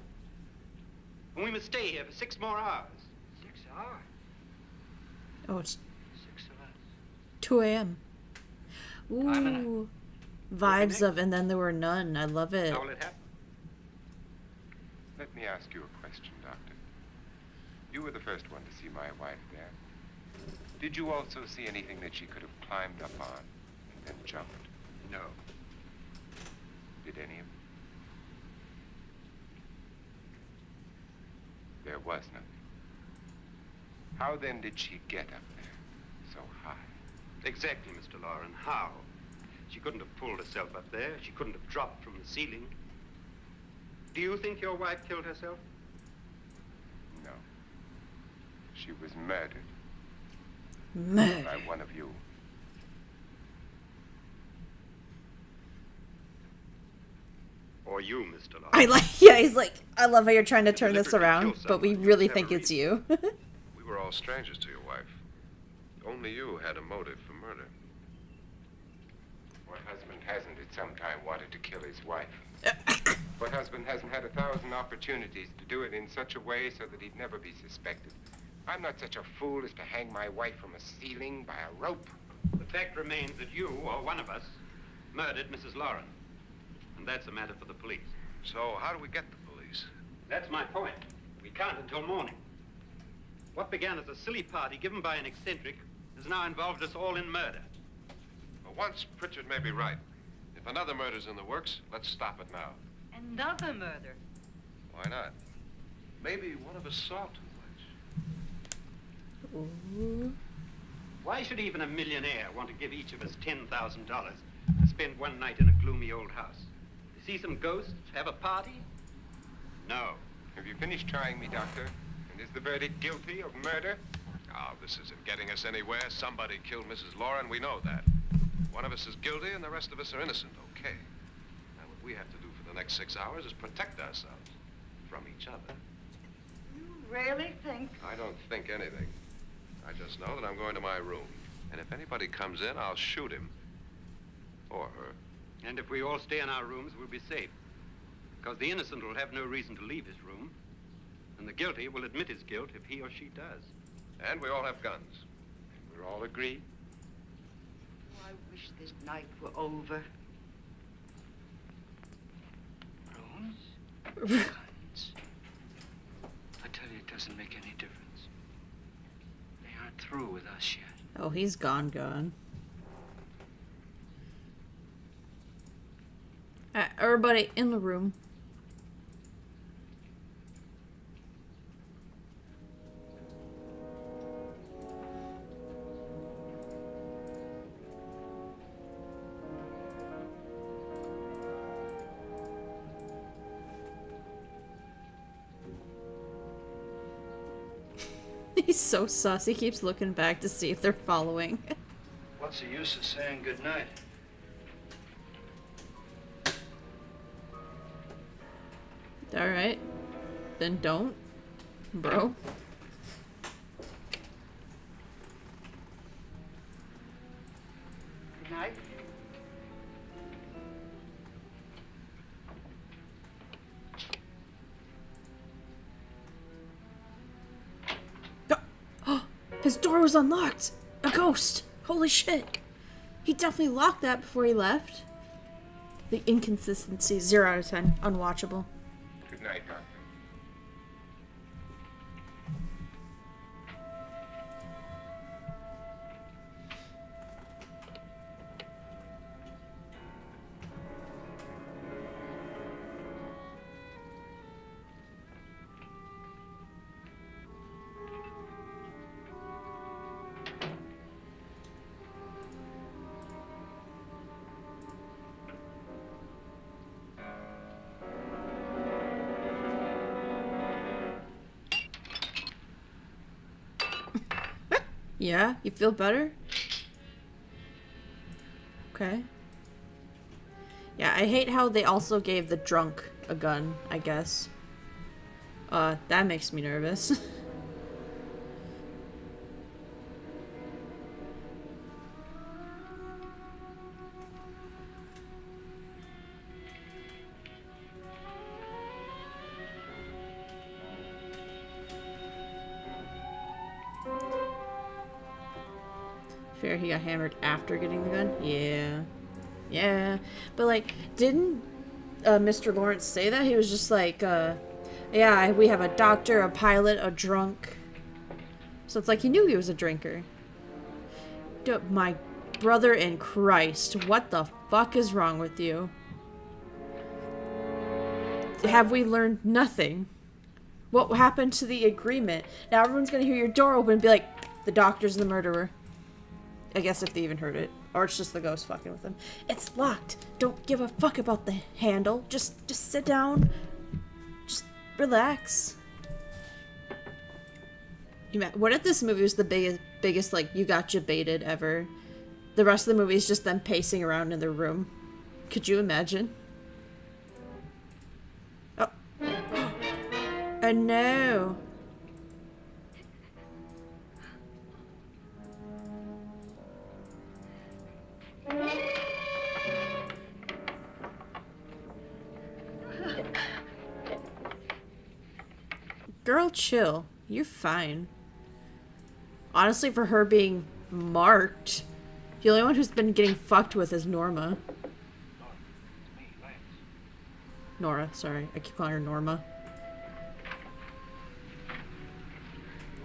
And we must stay here for 6 more hours. 6 hours? Oh, it's 6 of us. 2 a.m. Time enough. Ooh. Vibes of And Then There Were None. I love it. How will it happen? Let me ask you a question, Doctor. You were the first one to see my wife there. Did you also see anything that she could have climbed up on and then jumped? No. Did any of you? There was nothing. How then did she get up there so high? Exactly, Mr. Lauren. How? She couldn't have pulled herself up there. She couldn't have dropped from the ceiling. Do you think your wife killed herself? No. She was murdered Murder. by one of you. Or you, Mr. Lauren? I like, yeah, he's like, I love how you're trying to turn this Deliberately around, kill but we someone, really you think have a it's you. We were all strangers to your wife. Only you had a motive for murder. What husband hasn't at some time wanted to kill his wife? What husband hasn't had 1,000 opportunities to do it in such a way so that he'd never be suspected? I'm not such a fool as to hang my wife from a ceiling by a rope. The fact remains that you, or one of us, murdered Mrs. Lauren. And that's a matter for the police. So how do we get the police? That's my point. We can't until morning. What began as a silly party given by an eccentric has now involved us all in murder. For once, Pritchard may be right. If another murder's in the works, let's stop it now. Another murder. Why not? Maybe one of us saw too much. Ooh. Why should even a millionaire want to give each of us $10,000 to spend one night in a gloomy old house? To see some ghosts? Have a party? No. Have you finished trying me, Doctor? And is the verdict guilty of murder? Oh, this isn't getting us anywhere. Somebody killed Mrs. Lauren. We know that. One of us is guilty and the rest of us are innocent. Okay. Now, what we have to do for the next 6 hours is protect ourselves from each other. You really think? I don't think anything. I just know that I'm going to my room. And if anybody comes in, I'll shoot him. Or her. And if we all stay in our rooms, we'll be safe. Because the innocent will have no reason to leave his room. And the guilty will admit his guilt if he or she does. And we all have guns. We're all agreed. Oh, I wish this night were over. Rooms? Guns? I tell you, it doesn't make any difference. They aren't through with us yet. Oh, he's gone. Everybody in the room. He's so sus. He keeps looking back to see if they're following. What's the use of saying goodnight? Alright. Then don't, bro. Good night. His door was unlocked! A ghost! Holy shit! He definitely locked that before he left. The inconsistency, 0 out of 10. Unwatchable. Good night, Doctor. Yeah? You feel better? Okay. Yeah, I hate how they also gave the drunk a gun, I guess. That makes me nervous. Fair, he got hammered after getting the gun? Yeah. Yeah. But, like, didn't Mr. Lawrence say that? He was just like, yeah, we have a doctor, a pilot, a drunk. So it's like he knew he was a drinker. My brother in Christ, what the fuck is wrong with you? Have we learned nothing? What happened to the agreement? Now everyone's gonna hear your door open and be like, the doctor's the murderer. I guess if they even heard it. Or it's just the ghost fucking with them. It's locked. Don't give a fuck about the handle. Just sit down. Just relax. What if this movie was the biggest like, you gotcha baited ever? The rest of the movie is just them pacing around in their room. Could you imagine? Oh. Oh no. Girl, chill. You're fine. Honestly, for her being marked, the only one who's been getting fucked with is Norma. Nora, sorry. I keep calling her Norma.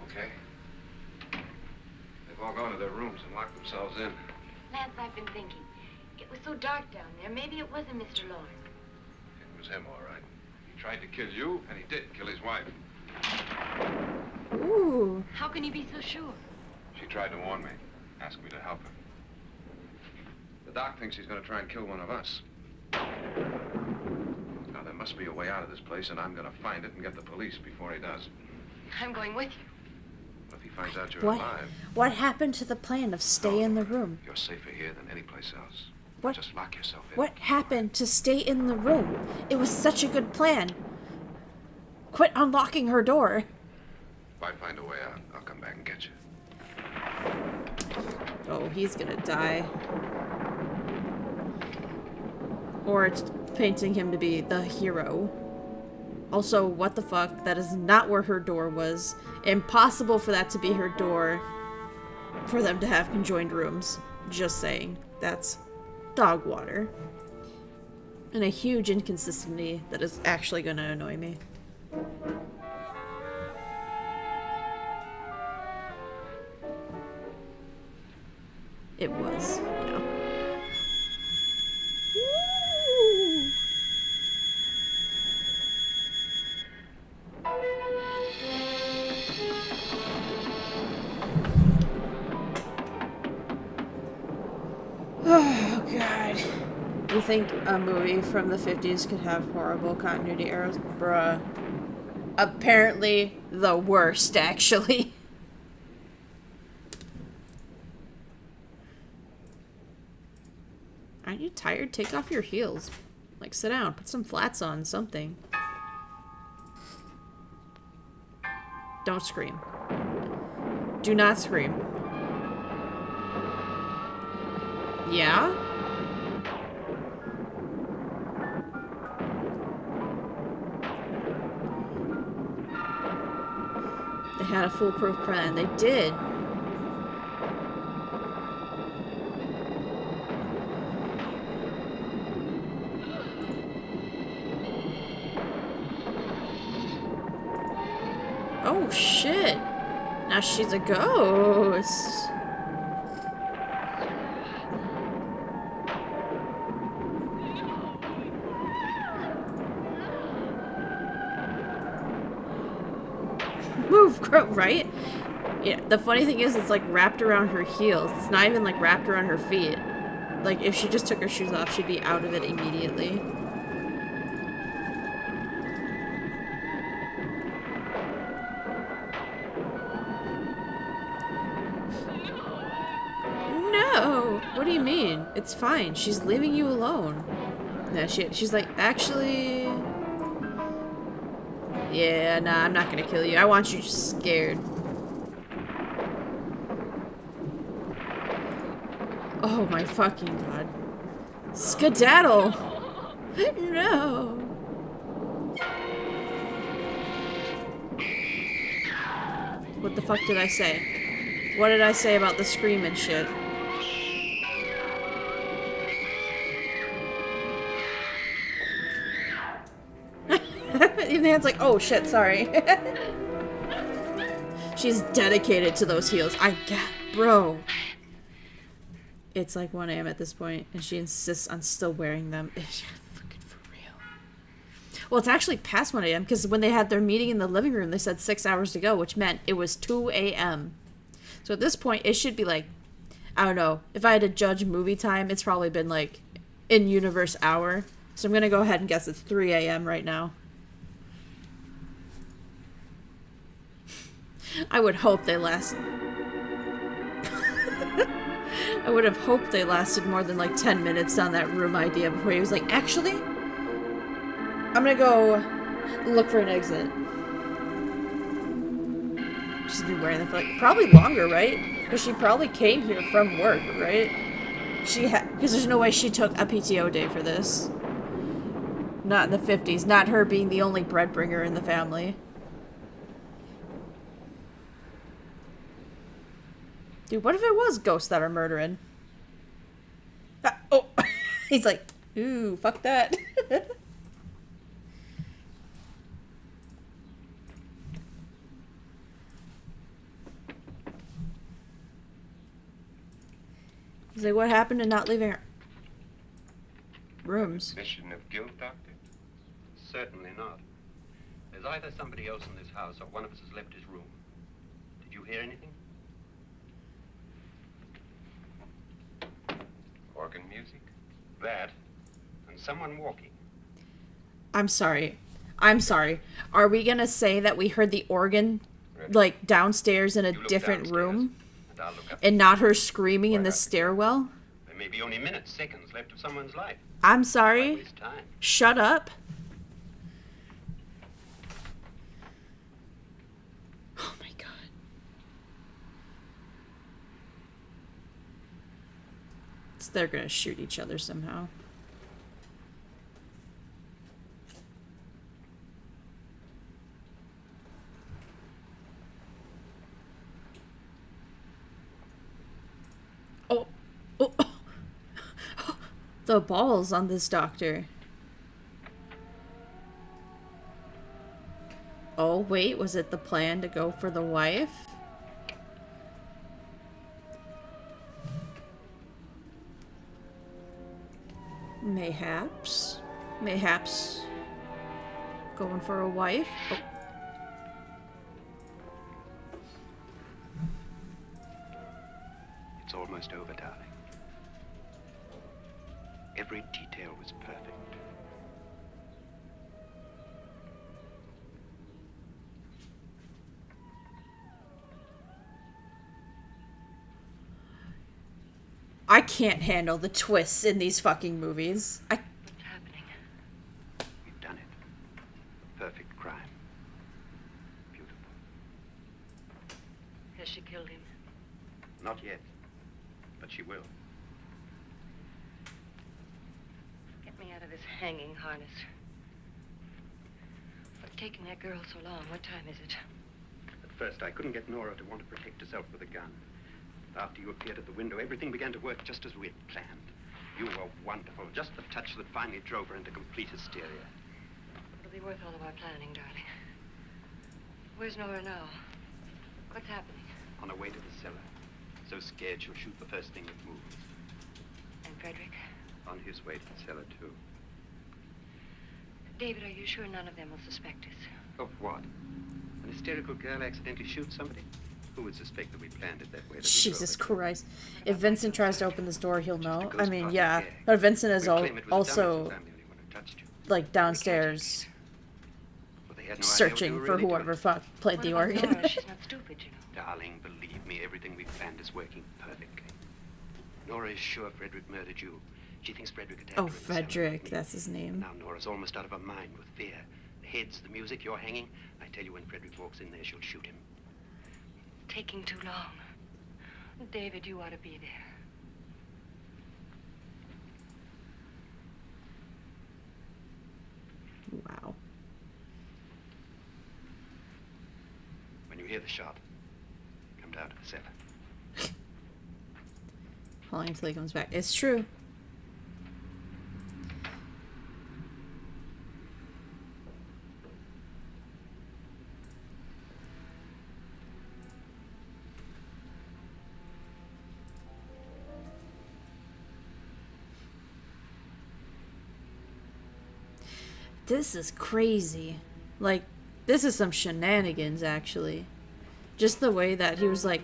Okay. They've all gone to their rooms and locked themselves in. Lance, I've been thinking. It was so dark down there. Maybe it wasn't Mr. Lawrence. It was him, all right. He tried to kill you, and he did kill his wife. Ooh. How can you be so sure? She tried to warn me, asked me to help her. The doc thinks he's going to try and kill one of us. Now, there must be a way out of this place, and I'm going to find it and get the police before he does. I'm going with you. But if he finds out you're What? alive... What happened to the plan of stay in the room? You're safer here than any place else. What? Just lock yourself in. What happened to stay in the room? It was such a good plan. Quit unlocking her door. If I find a way out, I'll come back and get you. Oh, he's gonna die. Or it's painting him to be the hero. Also, what the fuck? That is not where her door was. Impossible for that to be her door. For them to have conjoined rooms. Just saying. That's dog water. And a huge inconsistency that is actually gonna annoy me. It was, yeah. Woo! Oh, God. You think a movie from the 50s could have horrible continuity errors? Bruh. Apparently the worst, actually. Aren't you tired? Take off your heels. Like, sit down. Put some flats on. Something. Don't scream. Do not scream. Yeah? They had a foolproof plan. They did. Oh, shit. Now she's a ghost. Move, right? Yeah, the funny thing is, it's like wrapped around her heels. It's not even like wrapped around her feet. Like, if she just took her shoes off, she'd be out of it immediately. No! What do you mean? It's fine. She's leaving you alone. Yeah, she's like, actually... Yeah, nah, I'm not gonna kill you. I want you just scared. Oh my fucking god. Skedaddle! No! What the fuck did I say? What did I say about the scream and shit? Ethan's like, oh shit, sorry. She's dedicated to those heels. I get, bro. It's like 1 a.m. at this point, and she insists on still wearing them. Freaking for real. Well, it's actually past 1 a.m. because when they had their meeting in the living room, they said 6 hours to go, which meant it was 2 a.m. So at this point, it should be like, I don't know. If I had to judge movie time, it's probably been like in-universe hour. So I'm going to go ahead and guess it's 3 a.m. right now. I would hope they last. I would have hoped they lasted more than like 10 minutes on that room idea before he was like, actually, I'm gonna go look for an exit. She's been wearing them for like probably longer, right? Because she probably came here from work, right? Because there's no way she took a PTO day for this. Not in the 50s. Not her being the only breadbringer in the family. Dude, what if it was ghosts that are murdering? Oh! He's like, ooh, fuck that. He's like, what happened to not leaving our rooms? Mission of guilt, Doctor? Certainly not. There's either somebody else in this house or one of us has left his room. Did you hear anything? Organ music? That, and someone walking. I'm sorry. Are we gonna say that we heard the organ, like, downstairs in a different room? And I'll look up. And not her screaming in the stairwell? There may be only minutes, seconds left of someone's life. I'm Why sorry. waste time? Shut up. Oh my god. So they're gonna shoot each other somehow. Oh. Oh. The balls on this doctor. Oh, wait, was it the plan to go for the wife? Mayhaps. Mayhaps. Going for a wife? Oh. It's almost over, darling. Every detail was perfect. I can't handle the twists in these fucking movies. What's happening? We've done it. Perfect crime. Beautiful. Has she killed him? Not yet. But she will. Get me out of this hanging harness. What's taking that girl so long? What time is it? At first, I couldn't get Nora to want to protect herself with a gun. After you appeared at the window, everything began to work just as we had planned. You were wonderful. Just the touch that finally drove her into complete hysteria. It'll be worth all of our planning, darling. Where's Nora now? What's happening? On her way to the cellar. So scared she'll shoot the first thing that moves. And Frederick? On his way to the cellar, too. David, are you sure none of them will suspect us? Of what? An hysterical girl accidentally shoots somebody? Who would suspect that we planned it that way? Jesus Christ. If Vincent tries to open this door, he'll know. I mean, yeah. But Vincent is also, like, downstairs searching for whoever fuck played the organ. Nora? She's not stupid, you know. Darling, believe me, everything we planned is working perfectly. Nora is sure Frederick murdered you. She thinks Frederick attacked her Oh, in the cellar like Frederick, me. that's his name. Now Nora's almost out of her mind with fear. The heads, the music, you're hanging. I tell you, when Frederick walks in there, she'll shoot him. Taking too long. David, you ought to be there. Wow. When you hear the shot, come down to the cellar. Falling until he comes back. It's true. This is crazy. Like, this is some shenanigans, actually. Just the way that he was like,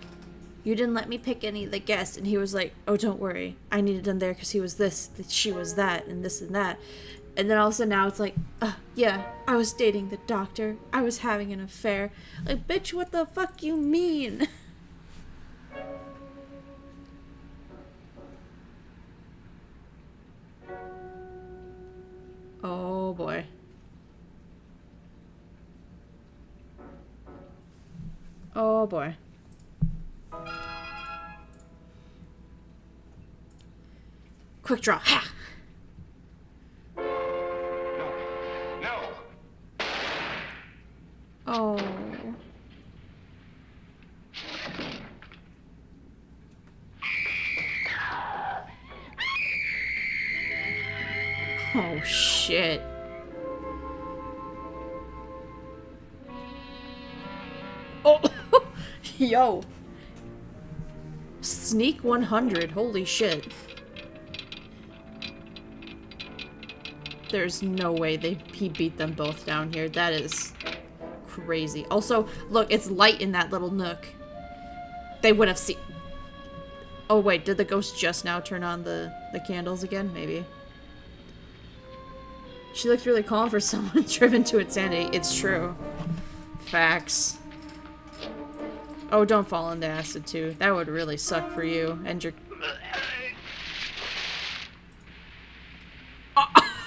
you didn't let me pick any of the guests. And he was like, oh, don't worry. I needed him there because he was this, she was that, and this and that. And then all of a sudden now it's like, yeah, I was dating the doctor. I was having an affair. Like, bitch, what the fuck you mean? Oh, boy. Oh, boy. Quick draw. Ha! No. Oh. Oh, shit. Oh! Yo. Sneak 100. Holy shit. There's no way he beat them both down here. That is crazy. Also, look, it's light in that little nook. They would have seen... Oh, wait, did the ghost just now turn on the candles again? Maybe. She looked really calm for someone driven to insanity. It's true. Facts. Oh, don't fall into acid, too. That would really suck for you and your...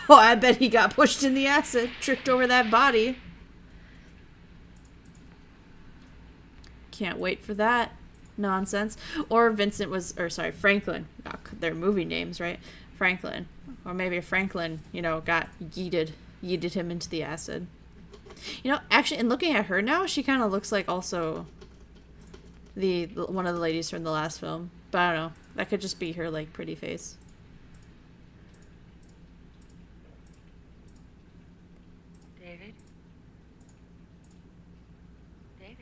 Oh, I bet he got pushed in the acid. Tripped over that body. Can't wait for that nonsense. Or Vincent was... Or, sorry, Franklin. They're movie names, right? Franklin. Or maybe Franklin, you know, got yeeted him into the acid. You know, actually, in looking at her now, she kind of looks like also the one of the ladies from the last film. But I don't know. That could just be her, like, pretty face. David? David?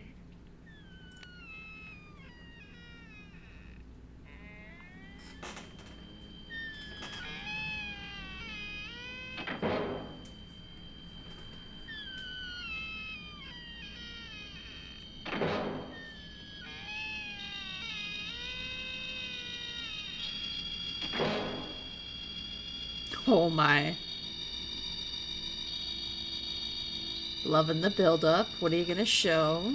Oh my. Loving the build-up. What are you gonna show?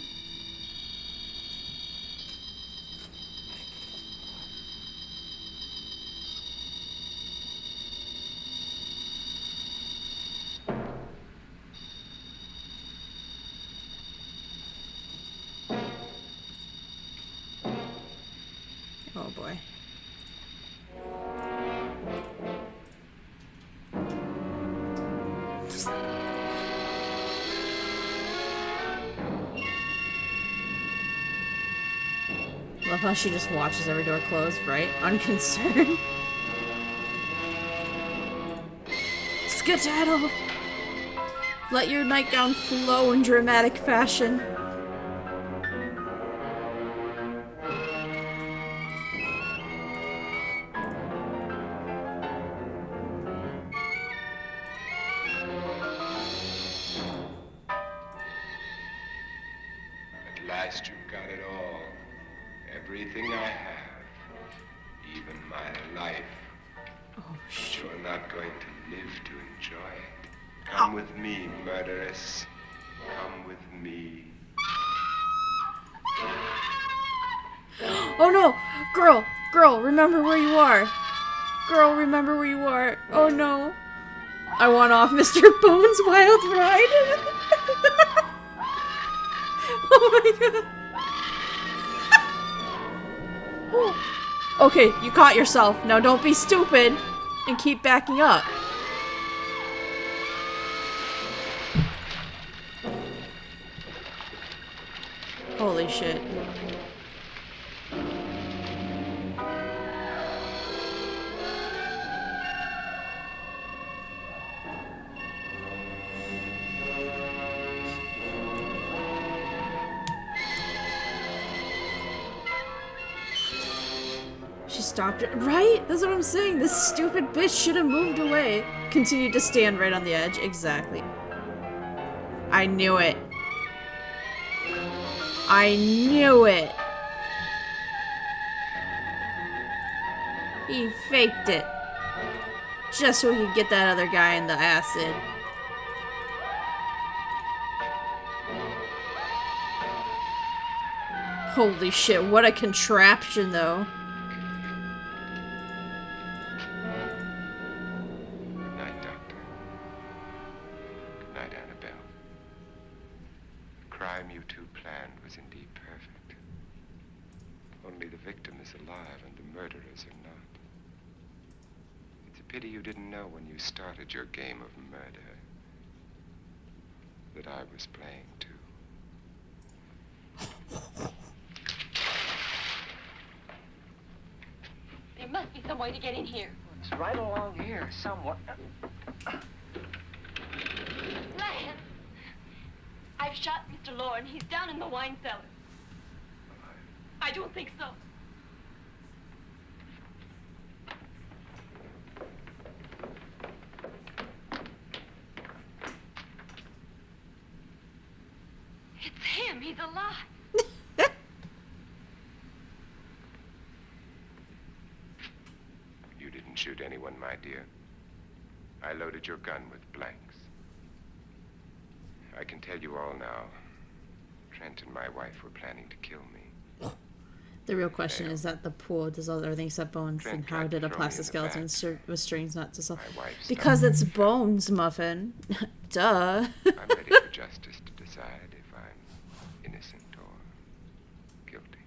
boy. Love how she just watches every door close, right? Unconcerned. Skedaddle! Let your nightgown flow in dramatic fashion. At last you've got it all. Everything I have. Even my life. Oh, But you're not going to live to enjoy it. Come with me, murderess. Come with me. Oh no! Girl! Girl, remember where you are! Girl, remember where you are! Oh no! I want off Mr. Bone's wild ride! Oh my god! Okay, you caught yourself. Now don't be stupid and keep backing up. Holy shit. She stopped it. Right? That's what I'm saying. This stupid bitch should have moved away. Continued to stand right on the edge. Exactly. I knew it. I knew it. He faked it. Just so he could get that other guy in the acid. Holy shit, what a contraption though. Good night, Doctor. Good night, Annabelle. The crime you two planned was indeed perfect. Only the victim is alive and the murderers are not. It's a pity you didn't know when you started your game of murder that I was playing too. There must be some way to get in here. It's right along here, somewhere. Lance! I've shot Mr. Lauren. He's down in the wine cellar. I don't think so. It's him. He's alive. You didn't shoot anyone, my dear. I loaded your gun with blanks. I can tell you all now. Trent and my wife were planning to kill me. The real question is that the pool does all everything except bones, Trent and how tried did to a throw me plastic in the skeleton back. with strings not dissolve? My wife's Because not- it's bones, Muffin. Duh. I'm ready for justice to decide if I'm innocent or guilty.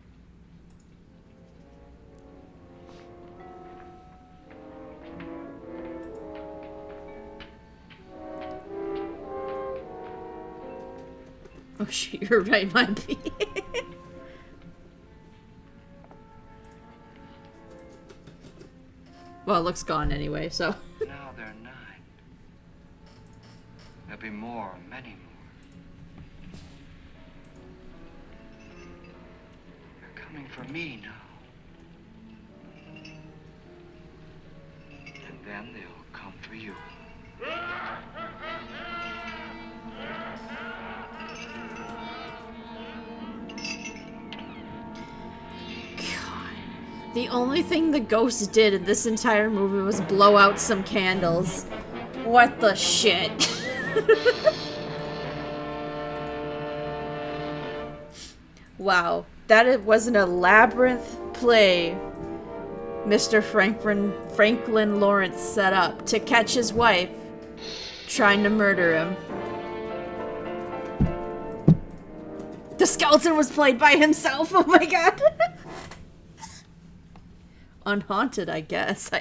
Oh shit, you're right, might be. Well, it looks gone anyway, so. Now there are 9. There'll be more, many more. They're coming for me now. And then they'll come for you. The only thing the ghost did in this entire movie was blow out some candles. What the shit? Wow, that was an elaborate play Mr. Franklin Lawrence set up to catch his wife trying to murder him. The skeleton was played by himself, oh my god. unhaunted, I guess.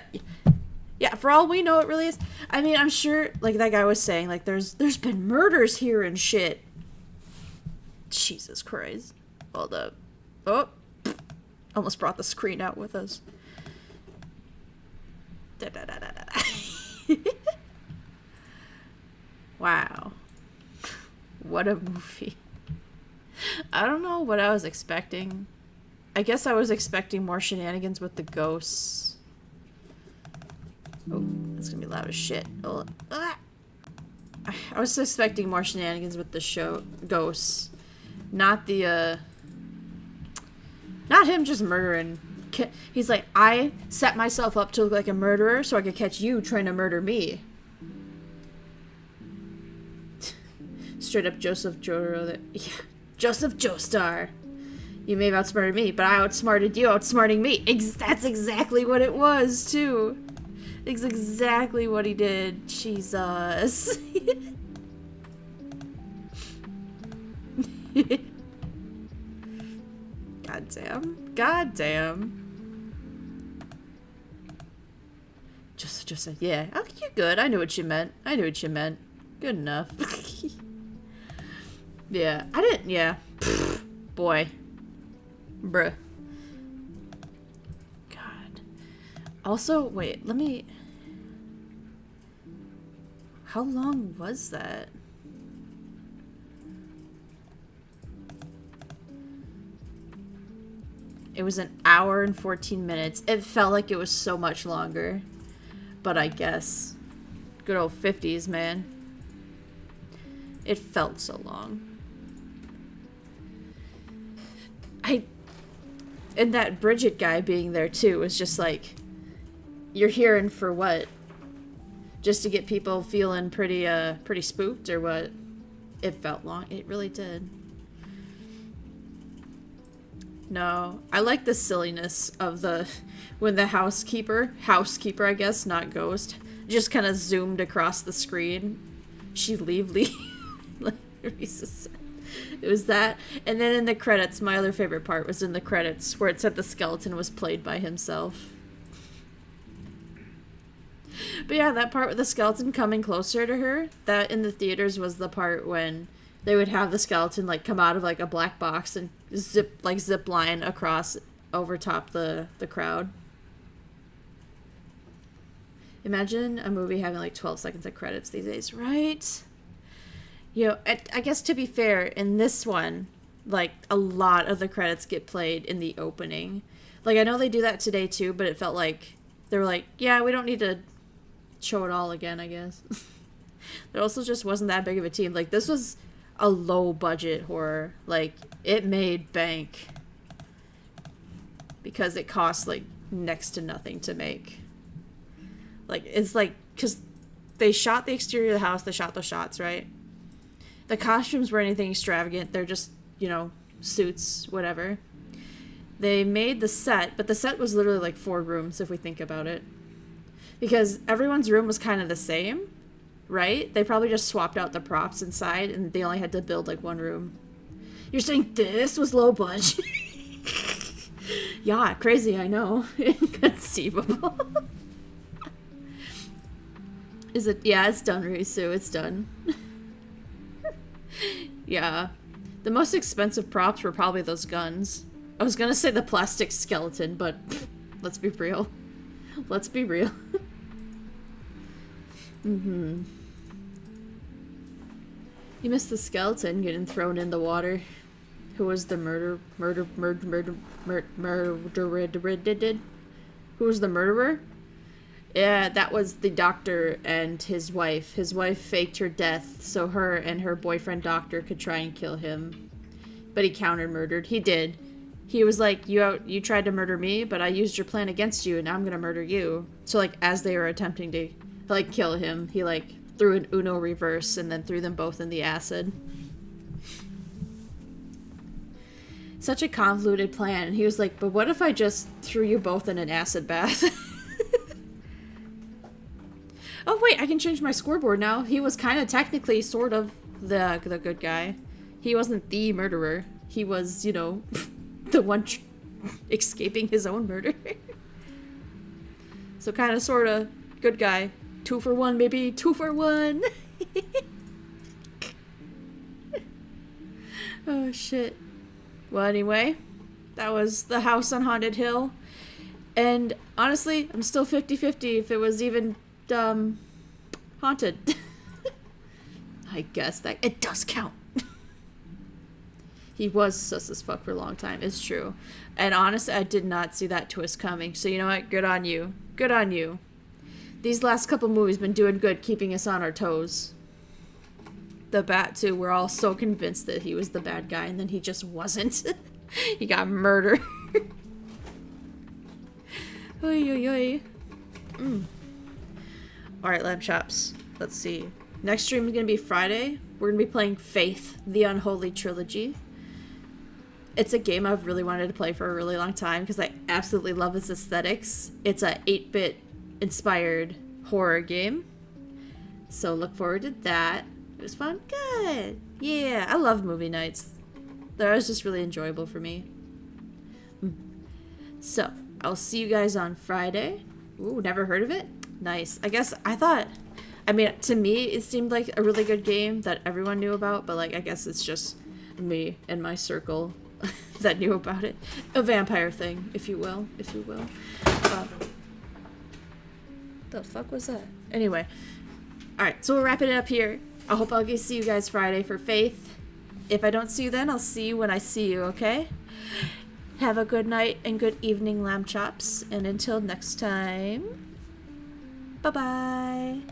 Yeah, for all we know, it really is. I mean, I'm sure, like that guy was saying, like, there's been murders here and shit. Jesus Christ. Hold up. Oh. Almost brought the screen out with us. Wow. What a movie. I don't know what I was expecting. I guess I was expecting more shenanigans with the ghosts. Oh, that's gonna be loud as shit. Oh, ah. I was expecting more shenanigans with the ghosts. Not the, not him just murdering. He's like, I set myself up to look like a murderer so I could catch you trying to murder me. Straight up Joseph Joestar. Yeah. Joseph Joestar. You may have outsmarted me, but I outsmarted you outsmarting me. That's exactly what it was, too. It's exactly what he did. Jesus. Goddamn. Goddamn. Just yeah. Oh, you're good. I knew what you meant. I knew what you meant. Good enough. Yeah. I didn't, yeah. Boy. Bruh. God. Also, wait, let me... How long was that? It was an hour and 14 minutes. It felt like it was so much longer. But I guess. Good old 50s, man. It felt so long. And that Bridget guy being there too was just like, you're hearing for what? Just to get people feeling pretty spooked or what? It felt long. It really did. No, I like the silliness of when the housekeeper, I guess, not ghost, just kind of zoomed across the screen. She leave. Like, it was that. And then in the credits, my other favorite part was in the credits where it said the skeleton was played by himself. But yeah, that part with the skeleton coming closer to her, that in the theaters was the part when they would have the skeleton like come out of like a black box and zip line across over top the crowd. Imagine a movie having like 12 seconds of credits these days, right? You know, I guess to be fair, in this one, like, a lot of the credits get played in the opening. Like, I know they do that today, too, but it felt like they were like, yeah, we don't need to show it all again, I guess. There also just wasn't that big of a team. Like, this was a low-budget horror. Like, it made bank. Because it cost, like, next to nothing to make. Like, it's like, because they shot the exterior of the house, they shot those shots, right? The costumes weren't anything extravagant. They're just, you know, suits, whatever. They made the set, but the set was literally like 4 rooms, if we think about it. Because everyone's room was kind of the same, right? They probably just swapped out the props inside, and they only had to build like 1 room. You're saying this was low budget? Yeah, crazy, I know. Inconceivable. Is it? Yeah, it's done, Risu. It's done. Yeah. The most expensive props were probably those guns. I was gonna say the plastic skeleton, but let's be real. Let's be real. Mm-hmm. You missed the skeleton getting thrown in the water. Who was the murderer? Who was the murderer? Yeah, that was the doctor and his wife. His wife faked her death so her and her boyfriend doctor could try and kill him. But he counter-murdered. He did. He was like, you tried to murder me, but I used your plan against you, and now I'm gonna murder you. So, like, as they were attempting to, like, kill him, he, like, threw an Uno reverse and then threw them both in the acid. Such a convoluted plan. And he was like, but what if I just threw you both in an acid bath? Oh, wait, I can change my scoreboard now. He was kind of technically sort of the good guy. He wasn't the murderer. He was, you know, the one escaping his own murder. So kind of, sort of, good guy. 2 for 1, maybe 2 for 1. Oh, shit. Well, anyway, that was The House on Haunted Hill. And honestly, I'm still 50-50 if it was even, haunted. I guess that it does count. He was sus as fuck for a long time. It's true. And honestly, I did not see that twist coming. So you know what? Good on you. Good on you. These last couple movies been doing good, keeping us on our toes. The Bat, too. We're all so convinced that he was the bad guy, and then he just wasn't. He got murdered. Oy, oy, oy. Alright, Lamb Chops. Let's see. Next stream is going to be Friday. We're going to be playing Faith, the Unholy Trilogy. It's a game I've really wanted to play for a really long time because I absolutely love its aesthetics. It's a 8-bit inspired horror game. So look forward to that. It was fun. Good. Yeah, I love movie nights. That was just really enjoyable for me. So, I'll see you guys on Friday. Ooh, never heard of it? Nice. I mean, to me, it seemed like a really good game that everyone knew about, but, like, I guess it's just me and my circle that knew about it. A vampire thing, if you will. The fuck was that? Anyway. Alright, so we're wrapping it up here. I hope I'll see you guys Friday for Faith. If I don't see you then, I'll see you when I see you, okay? Have a good night and good evening, Lamb Chops. And until next time, bye-bye.